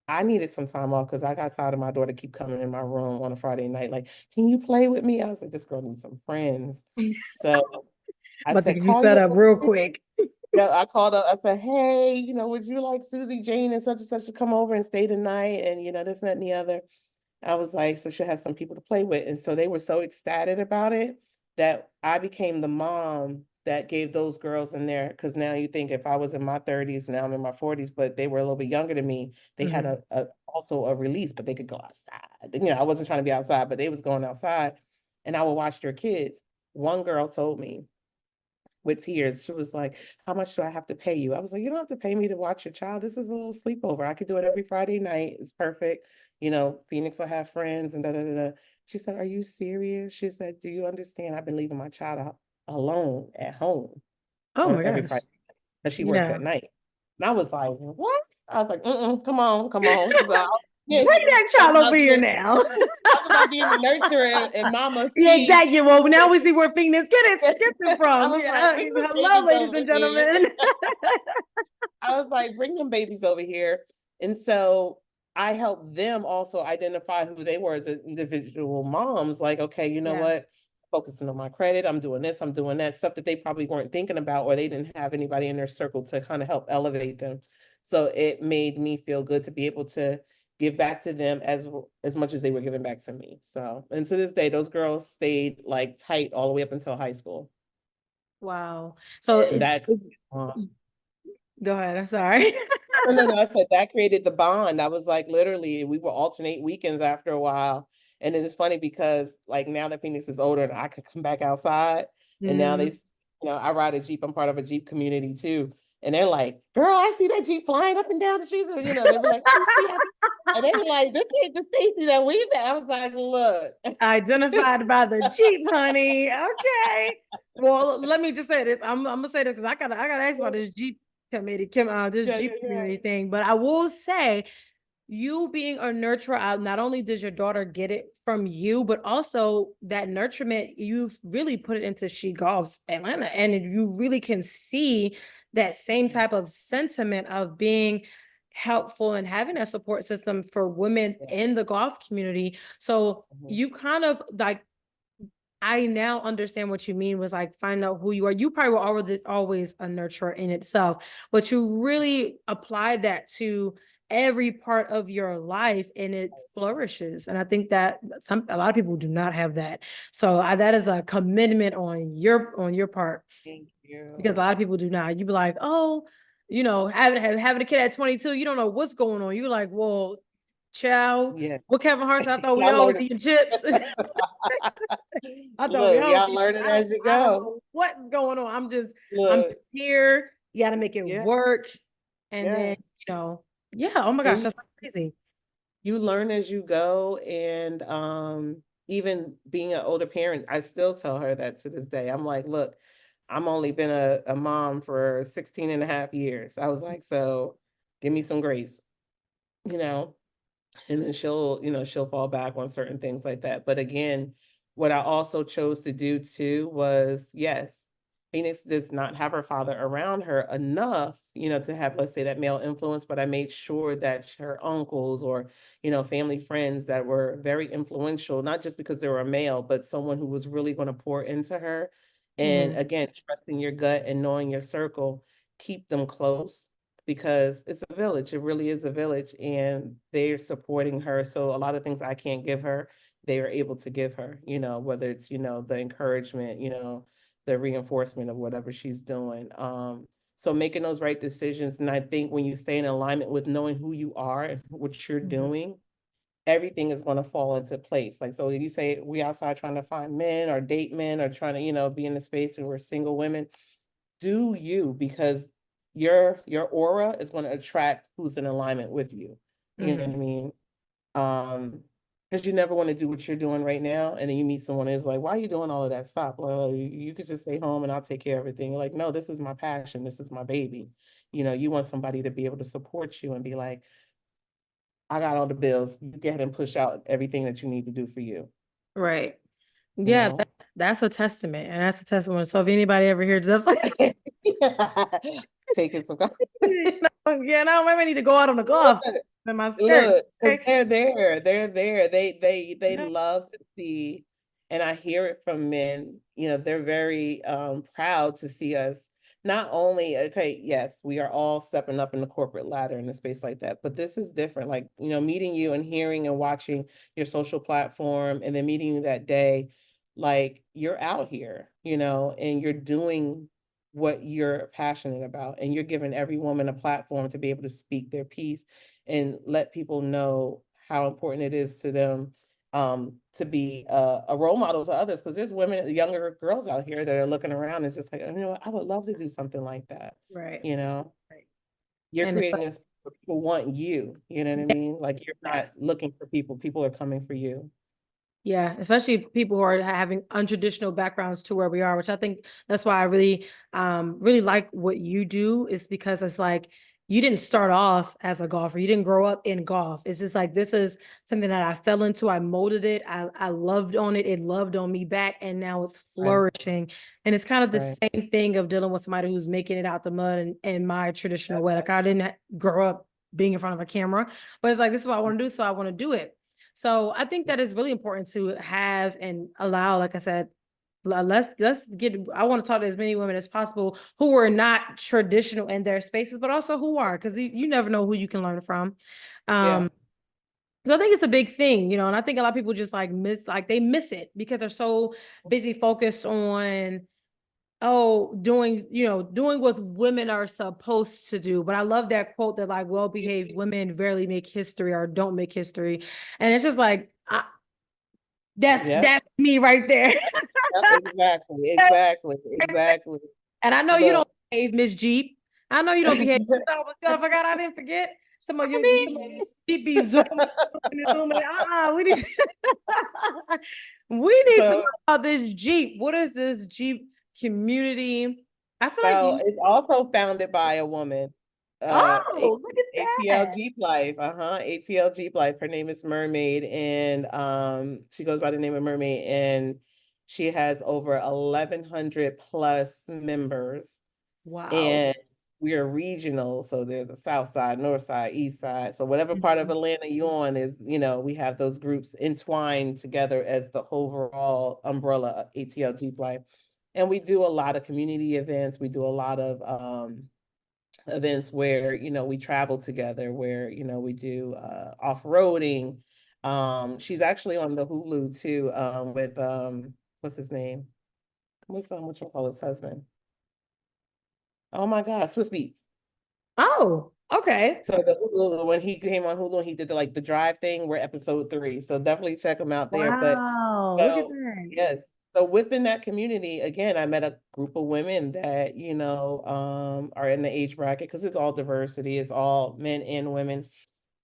I needed some time off because I got tired of my daughter keep coming in my room on a Friday night. Like, can you play with me? I was like, this girl needs some friends. So I About to said, get you call set your up real quick. Yeah, I called up. I said, hey, would you like Susie, Jane, and such to come over and stay the night? And, this, that, and the other. I was like, so she'll have some people to play with. And so they were so ecstatic about it that I became the mom that gave those girls in there. Because now you think if I was in my 30s, now I'm in my 40s, but they were a little bit younger than me, they had also a release, but they could go outside. I wasn't trying to be outside, but they was going outside, and I would watch their kids. One girl told me with tears, she was like, how much do I have to pay you? I was like, you don't have to pay me to watch your child. This is a little sleepover. I could do it every Friday night. It's perfect. Phoenix will have friends and da da da da. She said, are you serious? She said, do you understand? I've been leaving my child alone at home Oh on my every gosh. Friday, because she works Yeah. at night. And I was like, what? I was like, come on, come on. So, yeah, Bring that child over here now. talk about being the nurturer and mama Yeah, feed. exactly. Well, now we see where Phoenix get it I from. was like, Yeah. bring them Hello, babies ladies over and here. gentlemen. I was like, bring them babies over here. And so I helped them also identify who they were as individual moms. Like, okay, you know what? Focusing on my credit. I'm doing this, I'm doing that, stuff that they probably weren't thinking about, or they didn't have anybody in their circle to kind of help elevate them. So it made me feel good to be able to give back to them as much as they were giving back to me. So, and to this day, those girls stayed like tight all the way up until high school. Wow. So And that go ahead. I'm sorry. No. I said that created the bond. I was like, literally, we would alternate weekends after a while. And then it's funny because like now that Phoenix is older and I could come back outside, and now they, I ride a Jeep. I'm part of a Jeep community too. And they're like, girl, I see that Jeep flying up and down the streets. Or, they were like, and they were like, this ain't the Stacey that we met. I was like, look. Identified by the Jeep, honey. Okay. Well, let me just say this. I'm gonna say this because I gotta ask about this Jeep committee, this Jeep community thing. But I will say you being a nurturer, not only does your daughter get it from you, but also that nurturement, you've really put it into She Golfs Atlanta. And you really can see that same type of sentiment of being helpful and having a support system for women in the golf community. So you kind of like, I now understand what you mean was like find out who you are. You probably were always a nurturer in itself, but you really applied that to every part of your life and it flourishes. And I think that a lot of people do not have that. So that is a commitment on your part. Thank you. Because a lot of people do not. You be like, oh, having a kid at 22, you don't know what's going on. You're like, well, child, what Kevin Hart said, I thought we all were eating chips. I thought y'all learn it as you go. I don't know what's going on. I'm just here. You got to make it work. And then, oh my gosh, that's crazy. You learn as you go. And even being an older parent, I still tell her that to this day. I'm like, look, I'm only been a mom for 16 and a half years. I was like, so give me some grace, and then she'll fall back on certain things like that. But again, what I also chose to do too was, yes, Phoenix does not have her father around her enough, to have, let's say, that male influence, but I made sure that her uncles or, family friends that were very influential, not just because they were a male, but someone who was really going to pour into her. And again, trusting your gut and knowing your circle, keep them close because it's a village. It really is a village, and they're supporting her. So a lot of things I can't give her, they are able to give her, whether it's, the encouragement, the reinforcement of whatever she's doing. So making those right decisions. And I think when you stay in alignment with knowing who you are and what you're doing, everything is going to fall into place. Like, so you say we outside trying to find men or date men or trying to, be in a space and we're single women, do you, because your aura is going to attract who's in alignment with you. You know what I mean? Because you never want to do what you're doing right now, and then you meet someone who's like, why are you doing all of that stuff? Well, you could just stay home and I'll take care of everything. You're like, no, this is my passion. This is my baby. You want somebody to be able to support you and be like, I got all the bills. You get ahead and push out everything that you need to do for you. Right. Yeah, that's a testament. And that's a testament. So if anybody ever hears this, like, taking some I might need to go out on the golf in my skirt. Look, they're there. They love to see, and I hear it from men, they're very proud to see us. Not only, okay, yes, we are all stepping up in the corporate ladder in a space like that, but this is different. Like, meeting you and hearing and watching your social platform and then meeting you that day, like you're out here, and you're doing what you're passionate about, and you're giving every woman a platform to be able to speak their piece and let people know how important it is to them to be a role model to others, because there's women, younger girls out here that are looking around and just like, I would love to do something like that. Right. You're creating this, people want you, you know what I mean? Like, you're not looking for people are coming for you. Yeah, especially people who are having untraditional backgrounds to where we are, which I think that's why I really like what you do, is because it's like you didn't start off as a golfer. You didn't grow up in golf. It's just like, this is something that I fell into. I molded it. I loved on it. It loved on me back. And now it's flourishing. Right. And it's kind of the same thing of dealing with somebody who's making it out the mud and in my traditional way. Like, I didn't grow up being in front of a camera, but it's like, this is what I want to do. So I want to do it. So I think that is really important to have and allow, like I said, let's get, I want to talk to as many women as possible who are not traditional in their spaces, but also who are, because you never know who you can learn from. So I think it's a big thing, and I think a lot of people just they miss it because they're so busy focused on, doing what women are supposed to do. But I love that quote that like, well-behaved women rarely make history or don't make history. And it's just like, that's me right there. Exactly. And I know you don't behave, Miss Jeep. I know you don't behave. I forgot, I didn't forget. Some of your Jeep be zooming. We need to talk about this Jeep. What is this Jeep community? I feel like it's also founded by a woman. Oh, look at ATL that. Jeep Life. ATL Jeep Life. Her name is Mermaid, and she goes by the name of Mermaid, and she has over 1,100 plus members. Wow. And we are regional, so there's a south side, north side, east side. So whatever part of Mhm. Atlanta you on is, we have those groups entwined together as the overall umbrella of ATL Jeep Life. And we do a lot of community events. We do a lot of events where, we travel together, where, we do off-roading. She's actually on the Hulu too, with what's his name? What you call his husband? Oh my God, Swiss Beats. Oh, okay. So the Hulu, when he came on Hulu, he did the drive thing. We're episode 3, so definitely check him out there. But Wow. Look at so that. yes, so within that community, again, I met a group of women that are in the age bracket, because it's all diversity, it's all men and women.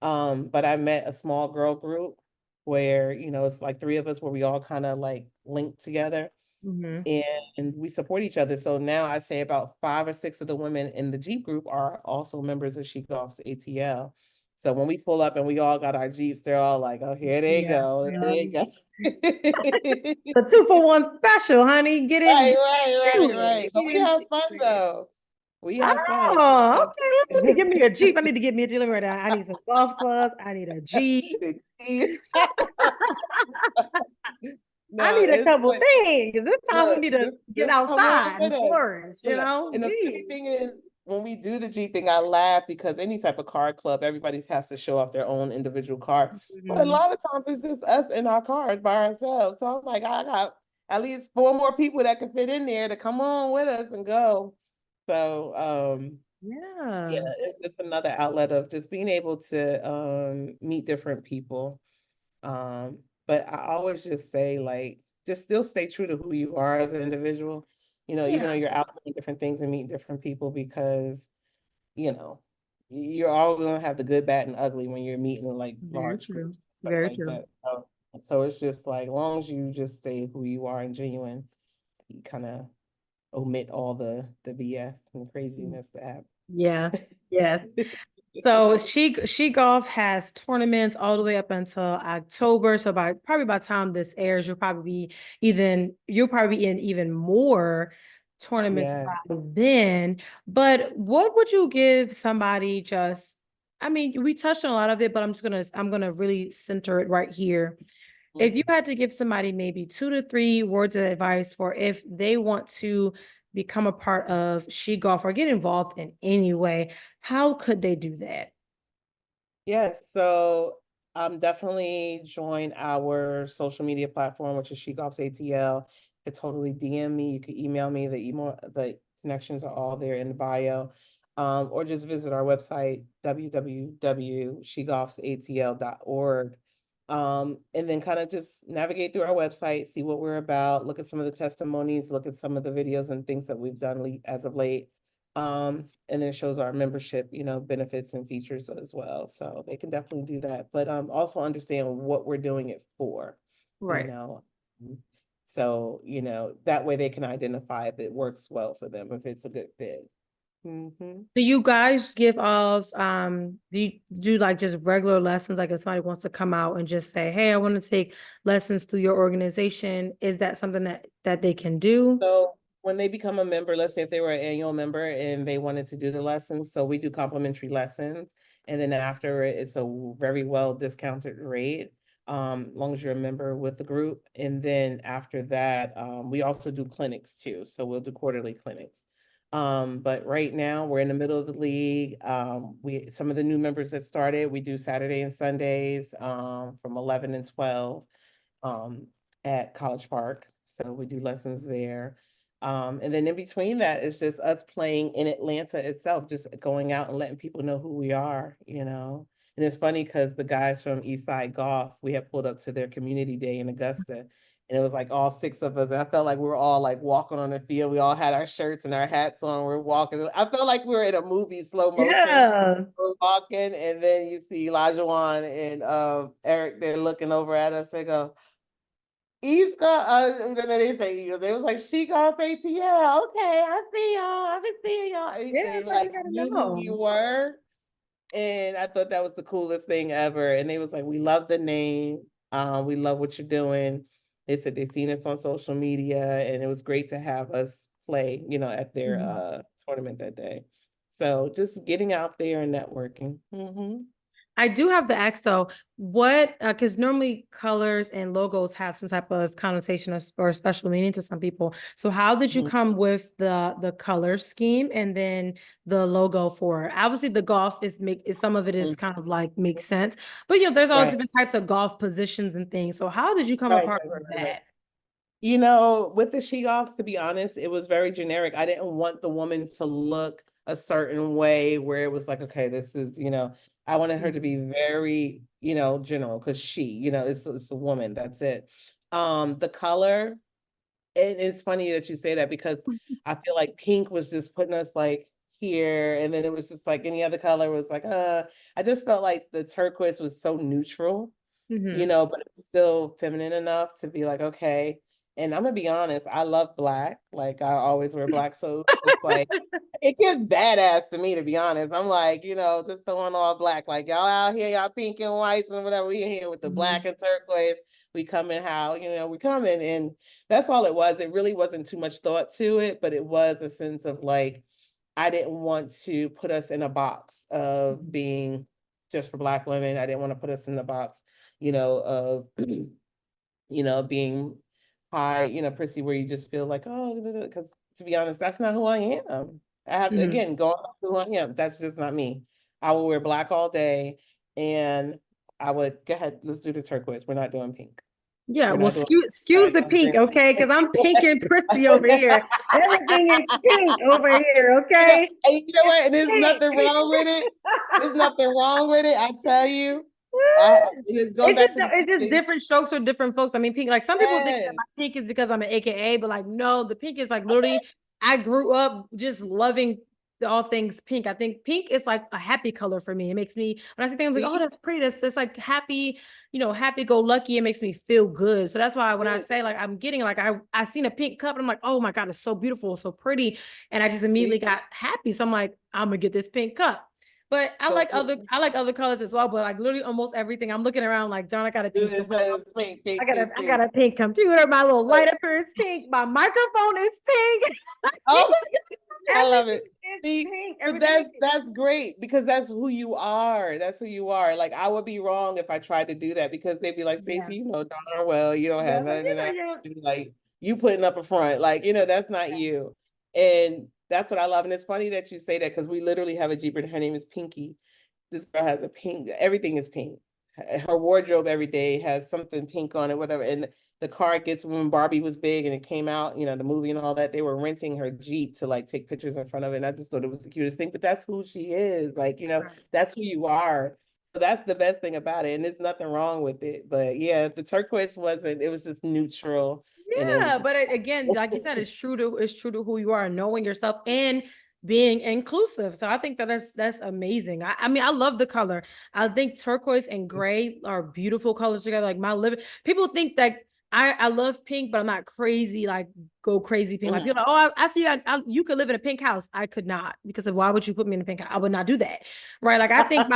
But I met a small girl group where it's like 3 of us, where we all kind of like linked together, Hmm. and we support each other. So now I say about 5 or 6 of the women in the Jeep group are also members of She Golfs ATL. So when we pull up and we all got our Jeeps, they're all like, "Oh, here they Yeah. go, here they go." The 2-for-1 special, honey. Right, right, Do right, it. right. But we have fun though. We have fun. Oh, okay. Let me give me a Jeep. I need to get me a Jeep. Let me write down. I need some golf clubs. I need a Jeep. I No, need a it's couple but things. This time we look, need to get just come on outside with and us. flourish, Look, and the funny Jeez. thing is, when we do the G thing, I laugh because any type of car club, everybody has to show off their own individual car. But a Mhm. lot of times it's just us in our cars by ourselves. So I'm like, I got at least 4 more people that can fit in there to come on with us and go. So yeah, Yeah. it's just another outlet of just being able to meet different people. Um, but I always just say, like, just still stay true to who you are as an individual, even though Yeah. you're out doing different things and meeting different people, because, you know, you're always gonna have the good, bad, and ugly when you're meeting in like Very large true. groups, stuff Very like true. that. So it's just like, as long as you just stay who you are and genuine, you kind of omit all the BS and craziness that Yeah. happens. Yes. So she golf has tournaments all the way up until October. So by the time this airs, you'll probably be in even more tournaments Yeah. by then. But what would you give somebody just, I mean, we touched on a lot of it, but I'm gonna really center it right here. If you had to give somebody maybe 2 to 3 words of advice for if they want to become a part of She Golf or get involved in any way, how could they do that? Yes, so definitely join our social media platform, which is She Golfs ATL. You could totally DM me. You could email me. The connections are all there in the bio. Or just visit our website, www.shegolfsatl.org. And then kind of just navigate through our website, see what we're about, look at some of the testimonies, look at some of the videos and things that we've done as of late. And then it shows our membership, benefits and features as well. So they can definitely do that, but also understand what we're doing it for, you Right. know. So, that way they can identify if it works well for them, if it's a good fit. Mm-hmm. Do you guys give off do you do like just regular lessons? Like if somebody wants to come out and just say, "Hey, I want to take lessons through your organization," is that something that they can do? So when they become a member, let's say if they were an annual member and they wanted to do the lessons, so we do complimentary lessons. And then after it's a very well discounted rate, long as you're a member with the group. And then after that, we also do clinics too. So we'll do quarterly clinics. But right now we're in the middle of the league. Some of the new members that started, we do Saturday and Sundays, from 11 and 12 um, at College Park. So we do lessons there. And then in between that, it's just us playing in Atlanta itself, just going out and letting people know who we are. And it's funny because the guys from Eastside Golf, we had pulled up to their community day in Augusta. And it was like all 6 of us. And I felt like we were all like walking on the field. We all had our shirts and our hats on. We're walking. I felt like we were in a movie, slow motion. Yeah. We're walking, and then you see Elijah and Eric, they're looking over at us. They go, East Coast, then they say, they was like, She Golfs ATL. Okay, I see y'all. I've been seeing y'all. And Yeah, they it's like you like gotta knew who you know. were. And I thought that was the coolest thing ever. And they was like, we love the name. We love what you're doing. They said they seen us on social media, and it was great to have us play, at their Mhm. tournament that day. So just getting out there and networking. I do have to ask though, what, because normally colors and logos have some type of connotation or special meaning to some people. So how did you Mhm. come with the color scheme and then the logo for it? Obviously the golf is some of it is kind of like makes sense, but there's all Right. different types of golf positions and things. So how did you come Right, apart right, right, with right, right. that? With the She Golfs, to be honest, it was very generic. I didn't want the woman to look a certain way where it was like, okay, this is, I wanted her to be very, general because it's a woman. That's it. The color, and it's funny that you say that because I feel like pink was just putting us like here, and then it was just like any other color was like, I just felt like the turquoise was so neutral, Mm-hmm. but it's still feminine enough to be like, okay. And I'm gonna be honest, I love black. Like I always wear black. So it's like it gets badass to me, to be honest. I'm like, just throwing all black. Like y'all out here, y'all pink and whites and whatever. We in here with the black and turquoise. We coming how, we coming. And that's all it was. It really wasn't too much thought to it, but it was a sense of like, I didn't want to put us in a box of being just for black women. I didn't want to put us in the box of, being high, prissy, where you just feel like, oh, because to be honest, that's not who I am. I have to, Mm-hmm. again, go off who I am. That's just not me. I will wear black all day, and I would, go ahead, let's do the turquoise. We're not doing pink. Yeah, We're well, not doing, we're excuse not the doing pink, green. okay? Because I'm pink and prissy over here. Everything is pink over here, okay? And you know what? And there's Pink. nothing wrong with it. There's nothing wrong with it. I tell you. It is going It's just back to the it's just thing. different strokes for different folks. I mean, pink, like some people think that Yes. my pink is because I'm an AKA, but like no, the pink is like literally I grew up just loving all things pink. I think pink is like a happy color for me. It makes me when I see things like, oh, See? that's pretty. That's like happy, happy go lucky. It makes me feel good. So that's why when I Good. say like I'm getting like I seen a pink cup and I'm like, oh my God, it's so beautiful, so pretty. And I just immediately See? got happy. So I'm like, I'm gonna get this pink cup. But So I like other colors as well. But like literally almost everything, I'm looking around like, darn, I got a pink it computer. says pink, pink, pink, I got pink. a pink computer. My little But, light up here is pink. My microphone is pink. oh my God, I love Everything it. is See, pink. but Everything is that's great because that's who you are. That's who you are. Like I would be wrong if I tried to do that because they'd be like, yeah. Stacey, darn well you don't have Yeah. Like nothing in that. yeah. Like you putting up a front, like that's not you. And that's what I love. And it's funny that you say that because we literally have a Jeep, and her name is Pinky. This girl has a pink, everything is pink. Her wardrobe every day has something pink on it, whatever. And the car gets, when Barbie was big and it came out, the movie and all that, they were renting her Jeep to like take pictures in front of it. And I just thought it was the cutest thing, but that's who she is. Like, Right. that's who you are. So that's the best thing about it. And there's nothing wrong with it. But yeah, the turquoise wasn't, it was just neutral. And it was Yeah, but again, like you said, it's true to who you are, knowing yourself and being inclusive. So I think that's amazing. I mean, I love the color. I think turquoise and gray are beautiful colors together. Like my living, people think that I love pink, but I'm not crazy. Like go crazy pink. Like Mhm. people, are like, oh, I see you could live in a pink house. I could not because of why would you put me in a pink house? I would not do that, right? Like I think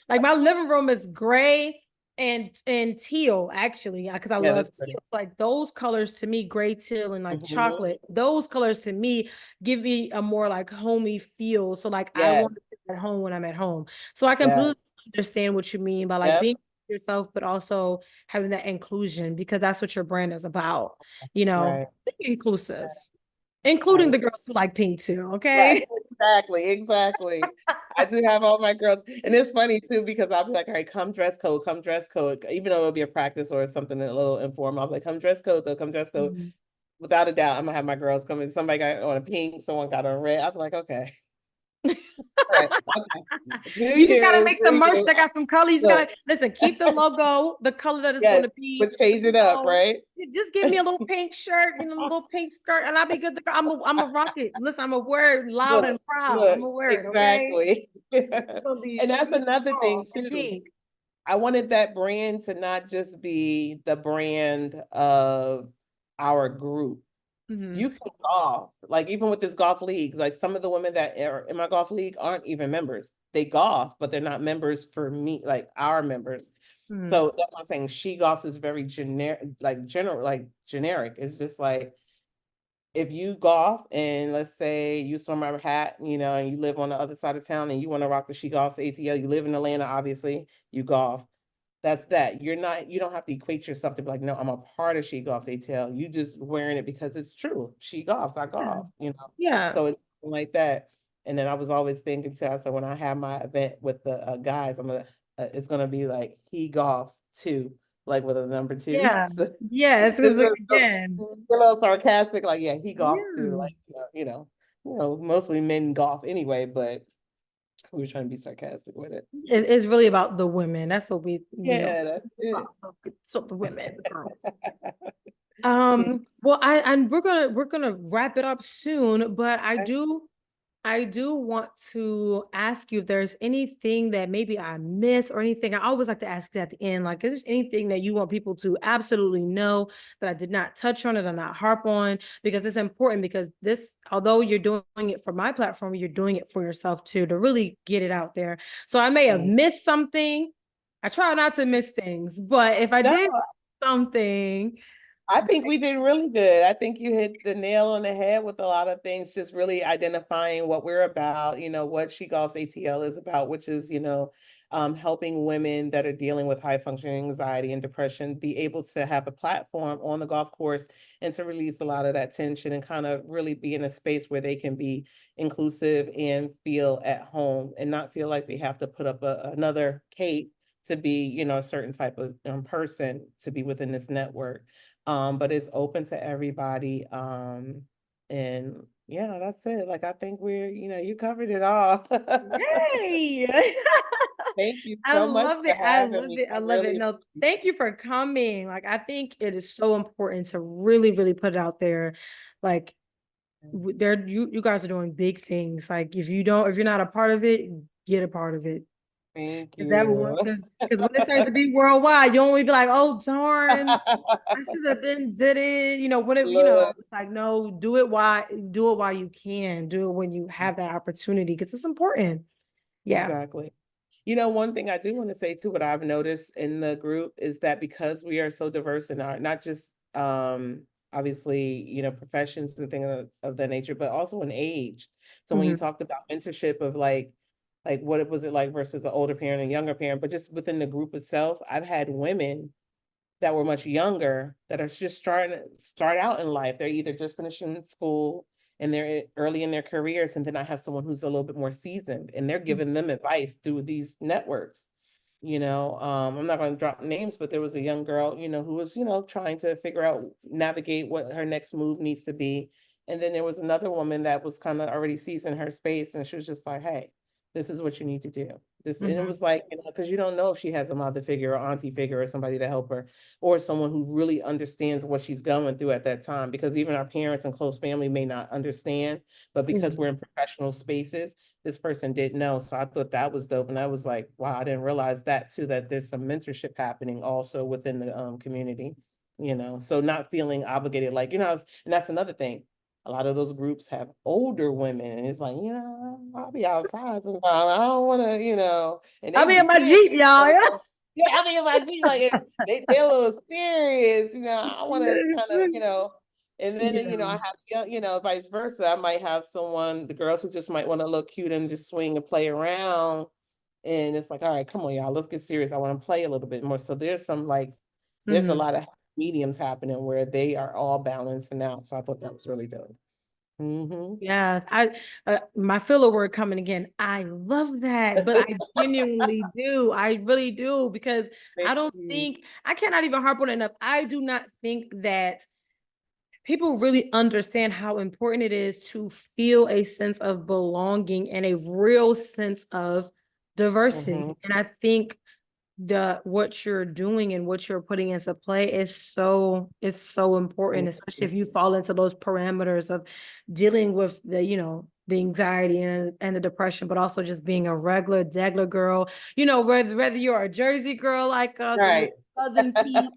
like my living room is gray and teal actually because I Yeah, love that's pretty. teal. Like those colors to me, gray, teal, and like Mhm. chocolate. Those colors to me give me a more like homey feel. So like I Yes, want to be at home when I'm at home. So I yes, completely understand what you mean by like yep, being yourself, but also having that inclusion because that's what your brand is about. right. Being inclusive, including I the girls who like pink too. Right, Okay. exactly, exactly. I do have all my girls, and it's funny too because I'll be like, all right, come dress code, come dress code. Even though it'll be a practice or something a little informal, I'll be like, come dress code though, come dress code. Mhm. Without a doubt, I'm gonna have my girls come in. Somebody got on a pink, someone got on red. I'll be like, okay, all right, okay, do You just gotta you, make do some merch you? that got some color. You just Look, gotta listen, keep the logo, the color that it's yes, gonna be. but change You it up, know, right? just give me a little pink shirt and a little pink skirt, and I'll be good to go. I'm a rock it. Listen, I'm a wear it loud Look, and proud. look, I'm a wear it, okay? exactly. It's gonna be And that's shoes another thing and too. pink. I wanted that brand to not just be the brand of our group. Mhm. You can golf, like even with this golf league, like some of the women that are in my golf league aren't even members. They golf, but they're not members for me, like our members. Mhm. So that's what I'm saying. She golfs is very generic, like general, like generic. It's just like if you golf and let's say you swim our hat, and you live on the other side of town and you want to rock the She Golfs ATL, you live in Atlanta, obviously, you golf. That's that. You don't have to equate yourself to be like, no, I'm a part of She Golfs ATL. You just wearing it because it's true. She golfs, I Yeah. golf. Yeah. So it's like that. And then I was always thinking to myself, when I have my event with the guys, it's gonna be like he golfs too, like with a number two. Yeah. So Yes, it's because a again, little sarcastic, like, yeah, he golfs too, yeah. like, mostly men golf anyway, but we were trying to be sarcastic with it. It's really about the women. That's what we Yeah, that's it. so the women, the girls. Mm, Well, and we're gonna wrap it up soon, but okay. I do want to ask you if there's anything that maybe I missed or anything. I always like to ask at the end, like, is there anything that you want people to absolutely know that I did not touch on, that I not harp on? Because it's important, because this, although you're doing it for my platform, you're doing it for yourself too, to really get it out there. So I may have Mm. missed something. I try not to miss things, but if I No, did something, I think we did really good. I think you hit the nail on the head with a lot of things, just really identifying what we're about, what She Golfs ATL is about, which is, helping women that are dealing with high functioning anxiety and depression be able to have a platform on the golf course and to release a lot of that tension and kind of really be in a space where they can be inclusive and feel at home and not feel like they have to put up another cape to be, a certain type of person to be within this network. But it's open to everybody. And yeah, that's it. Like I think you covered it all. yay! Thank you I so much love for it. I having love me. it. I I love it. really No, appreciate thank you for coming. Like, I think it is so important to really, really put it out there. Like, it. there, you guys are doing big things. Like, if you're not a part of it, get a part of it. Thank Is that you. what? Because when it starts to be worldwide, you only be like, oh darn, I should have been did it. Whatever. Look, It's like, no, do it while you can. Do it when you have that opportunity, because it's important. Yeah. exactly. One thing I do want to say too, what I've noticed in the group is that because we are so diverse in our, not just obviously, professions and things of that nature, but also in age. So when you Mhm. talked about mentorship of like what it was it like versus an older parent and younger parent, but just within the group itself, I've had women that were much younger that are just starting to start out in life. They're either just finishing school and they're early in their careers. And then I have someone who's a little bit more seasoned and they're giving them advice through these networks. I'm not going to drop names, but there was a young girl, who was, trying to figure out, navigate what her next move needs to be. And then there was another woman that was kind of already seasoned her space. And she was just like, hey, this is what you need to do. And it Mhm. was like, because you don't know if she has a mother figure or auntie figure or somebody to help her or someone who really understands what she's going through at that time. Because even our parents and close family may not understand, but because Mhm. we're in professional spaces, this person didn't know. So I thought that was dope. And I was like, wow, I didn't realize that too, that there's some mentorship happening also within the community, so not feeling obligated, like, and that's another thing. A lot of those groups have older women, and it's like, I'll be outside sometimes. I don't want to, and I'll they be be in my serious. Jeep, y'all. Yeah, I mean, like, they're a little serious, I want to kind of, and then, I Yeah. have, vice versa. I might have someone, the girls who just might want to look cute and just swing and play around. And it's like, all right, come on, y'all, let's get serious. I want to play a little bit more. So there's a Mhm. lot of mediums happening where they are all balancing out. So I thought that was really dope. Mm-hmm. Yes, my filler word coming again. I love that, but I genuinely do. I really do, because Thank you. I cannot even harp on it enough. I do not think that people really understand how important it is to feel a sense of belonging and a real sense of Mm-hmm. diversity. And I think what you're doing and what you're putting into play is so important, Thank especially you. if you fall into those parameters of dealing with the the anxiety and the depression, but also just being a regular degular girl, you know, whether you're a Jersey girl like us or you're Right. Southern Pete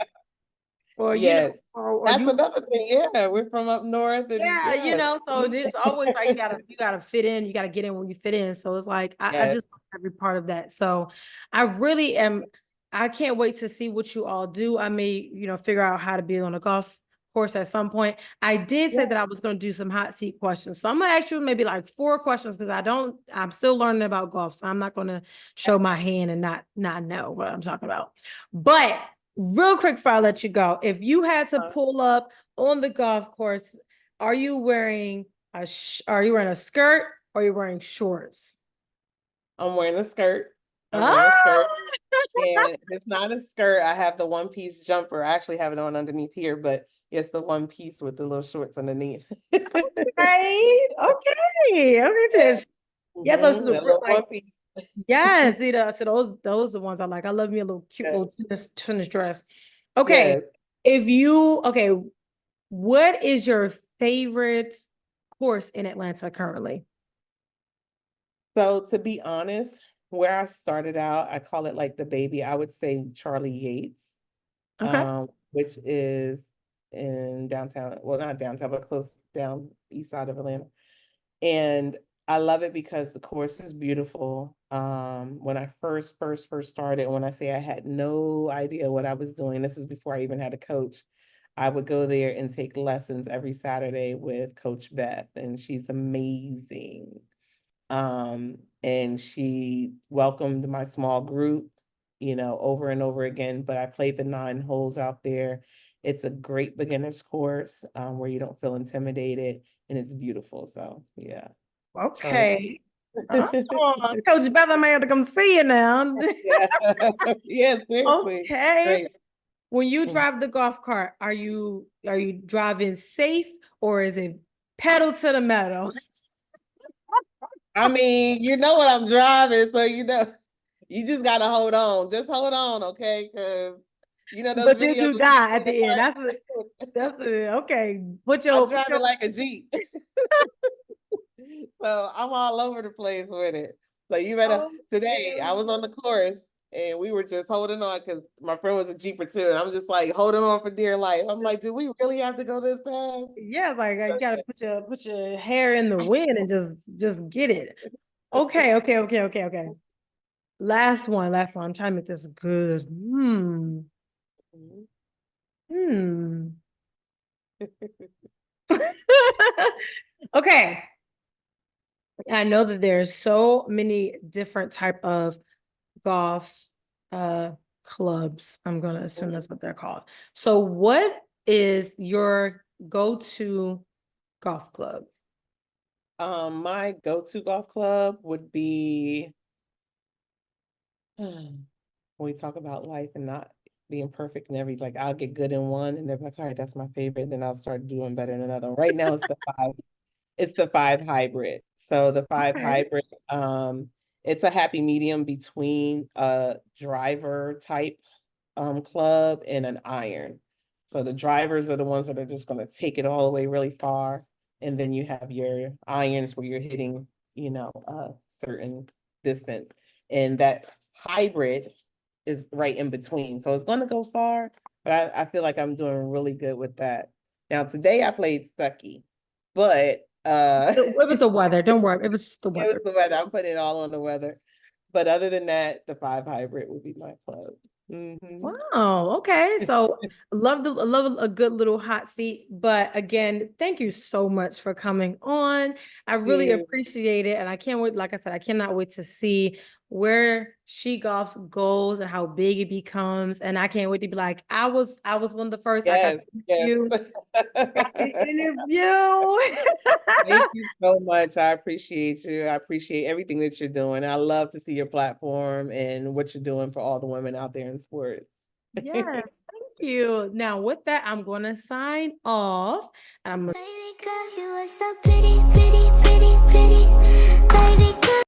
or, you know, Yes. or That's you, another thing. Yeah, we're from up north and yeah, you yeah. know, so there's always like you gotta fit in, you gotta get in when you fit in. So it's like I Yes. just love every part of that. So I really am, I can't wait to see what you all do. I may, you know, figure out how to be on a golf course at some point. I did say Yeah. that I was going to do some hot seat questions. So I'm gonna ask you maybe like 4 questions because I'm still learning about golf. So I'm not gonna show my hand and not know what I'm talking about. But real quick before I let you go, if you had to pull up on the golf course, are you wearing a skirt or are you wearing shorts? I'm wearing a skirt. I'm wearing a Ah! skirt. And if it's not a skirt, I have the one piece jumper. I actually have it on underneath here, but it's the one piece with the little shorts underneath. Right. Okay. Okay. Just, yeah, those are the That little like, one piece. yes, see the so those are the ones I like. I love me a little cute Yes. little tennis dress. Okay. Yes. If you okay, what is your favorite course in Atlanta currently? So to be honest, where I started out, I call it like the baby. I would say Charlie Yates, Okay. which is in downtown, well, not downtown, but close down east side of Atlanta. And I love it because the course is beautiful. When I first started, when I say I had no idea what I was doing, this is before I even had a coach. I would go there and take lessons every Saturday with Coach Beth, and she's amazing. And she welcomed my small group, you know, over and over again. But I played the 9 holes out there. It's a great beginner's course where you don't feel intimidated, and it's beautiful. So yeah, Charlie. Okay. Coach Beth, I may have to come see you now. Yeah, yeah, seriously, Okay. great. When you Mm. drive the golf cart, are you driving safe or is it pedal to the metal? I mean, you know what I'm driving, so you know, you just gotta hold on. Just hold on, okay? Because you know those But then videos you of people die in at the the end. car. Okay. I drive it like a Jeep. So I'm all over the place with it. So you better today I was on the course and we were just holding on because my friend was a Jeeper too. And I'm just like holding on for dear life. I'm like, do we really have to go this fast? Yeah, it's like you gotta put your hair in the wind and just get it. Okay. Last one. I'm trying to make this good. Hmm. Okay. I know that there's so many different type of golf clubs. I'm gonna assume that's what they're called. So what is your go-to golf club? My go-to golf club would be when we talk about life and not being perfect and everything, like I'll get good in one and they're like, all right, that's my favorite. Then I'll start doing better in another one. Right now it's the 5 hybrid. So the 5 hybrid, it's a happy medium between a driver type club and an iron. So the drivers are the ones that are just going to take it all the way really far. And then you have your irons where you're hitting, you know, a certain distance. And that hybrid is right in between. So it's going to go far, but I feel like I'm doing really good with that. Now, today I played Stucky, but It was the weather. Don't worry. It was just the it was weather. the weather. I'm putting it all on the weather. But other than that, the 5 hybrid would be my club. Wow. Okay. So love a good little hot seat. But again, thank you so much for coming on. I really Yeah. appreciate it. And I can't wait, like I said, I cannot wait to see where She Golfs goes and how big it becomes. And I can't wait to be like, I was one of the first. I got Yes, the yes. interview. Got the interview. Thank you so much. I appreciate you. I appreciate everything that you're doing. I love to see your platform and what you're doing for all the women out there in sports. Yes, thank you. Now, with that, I'm going to sign off. I'm Baby girl, you are so pretty, pretty, pretty, pretty. Baby girl.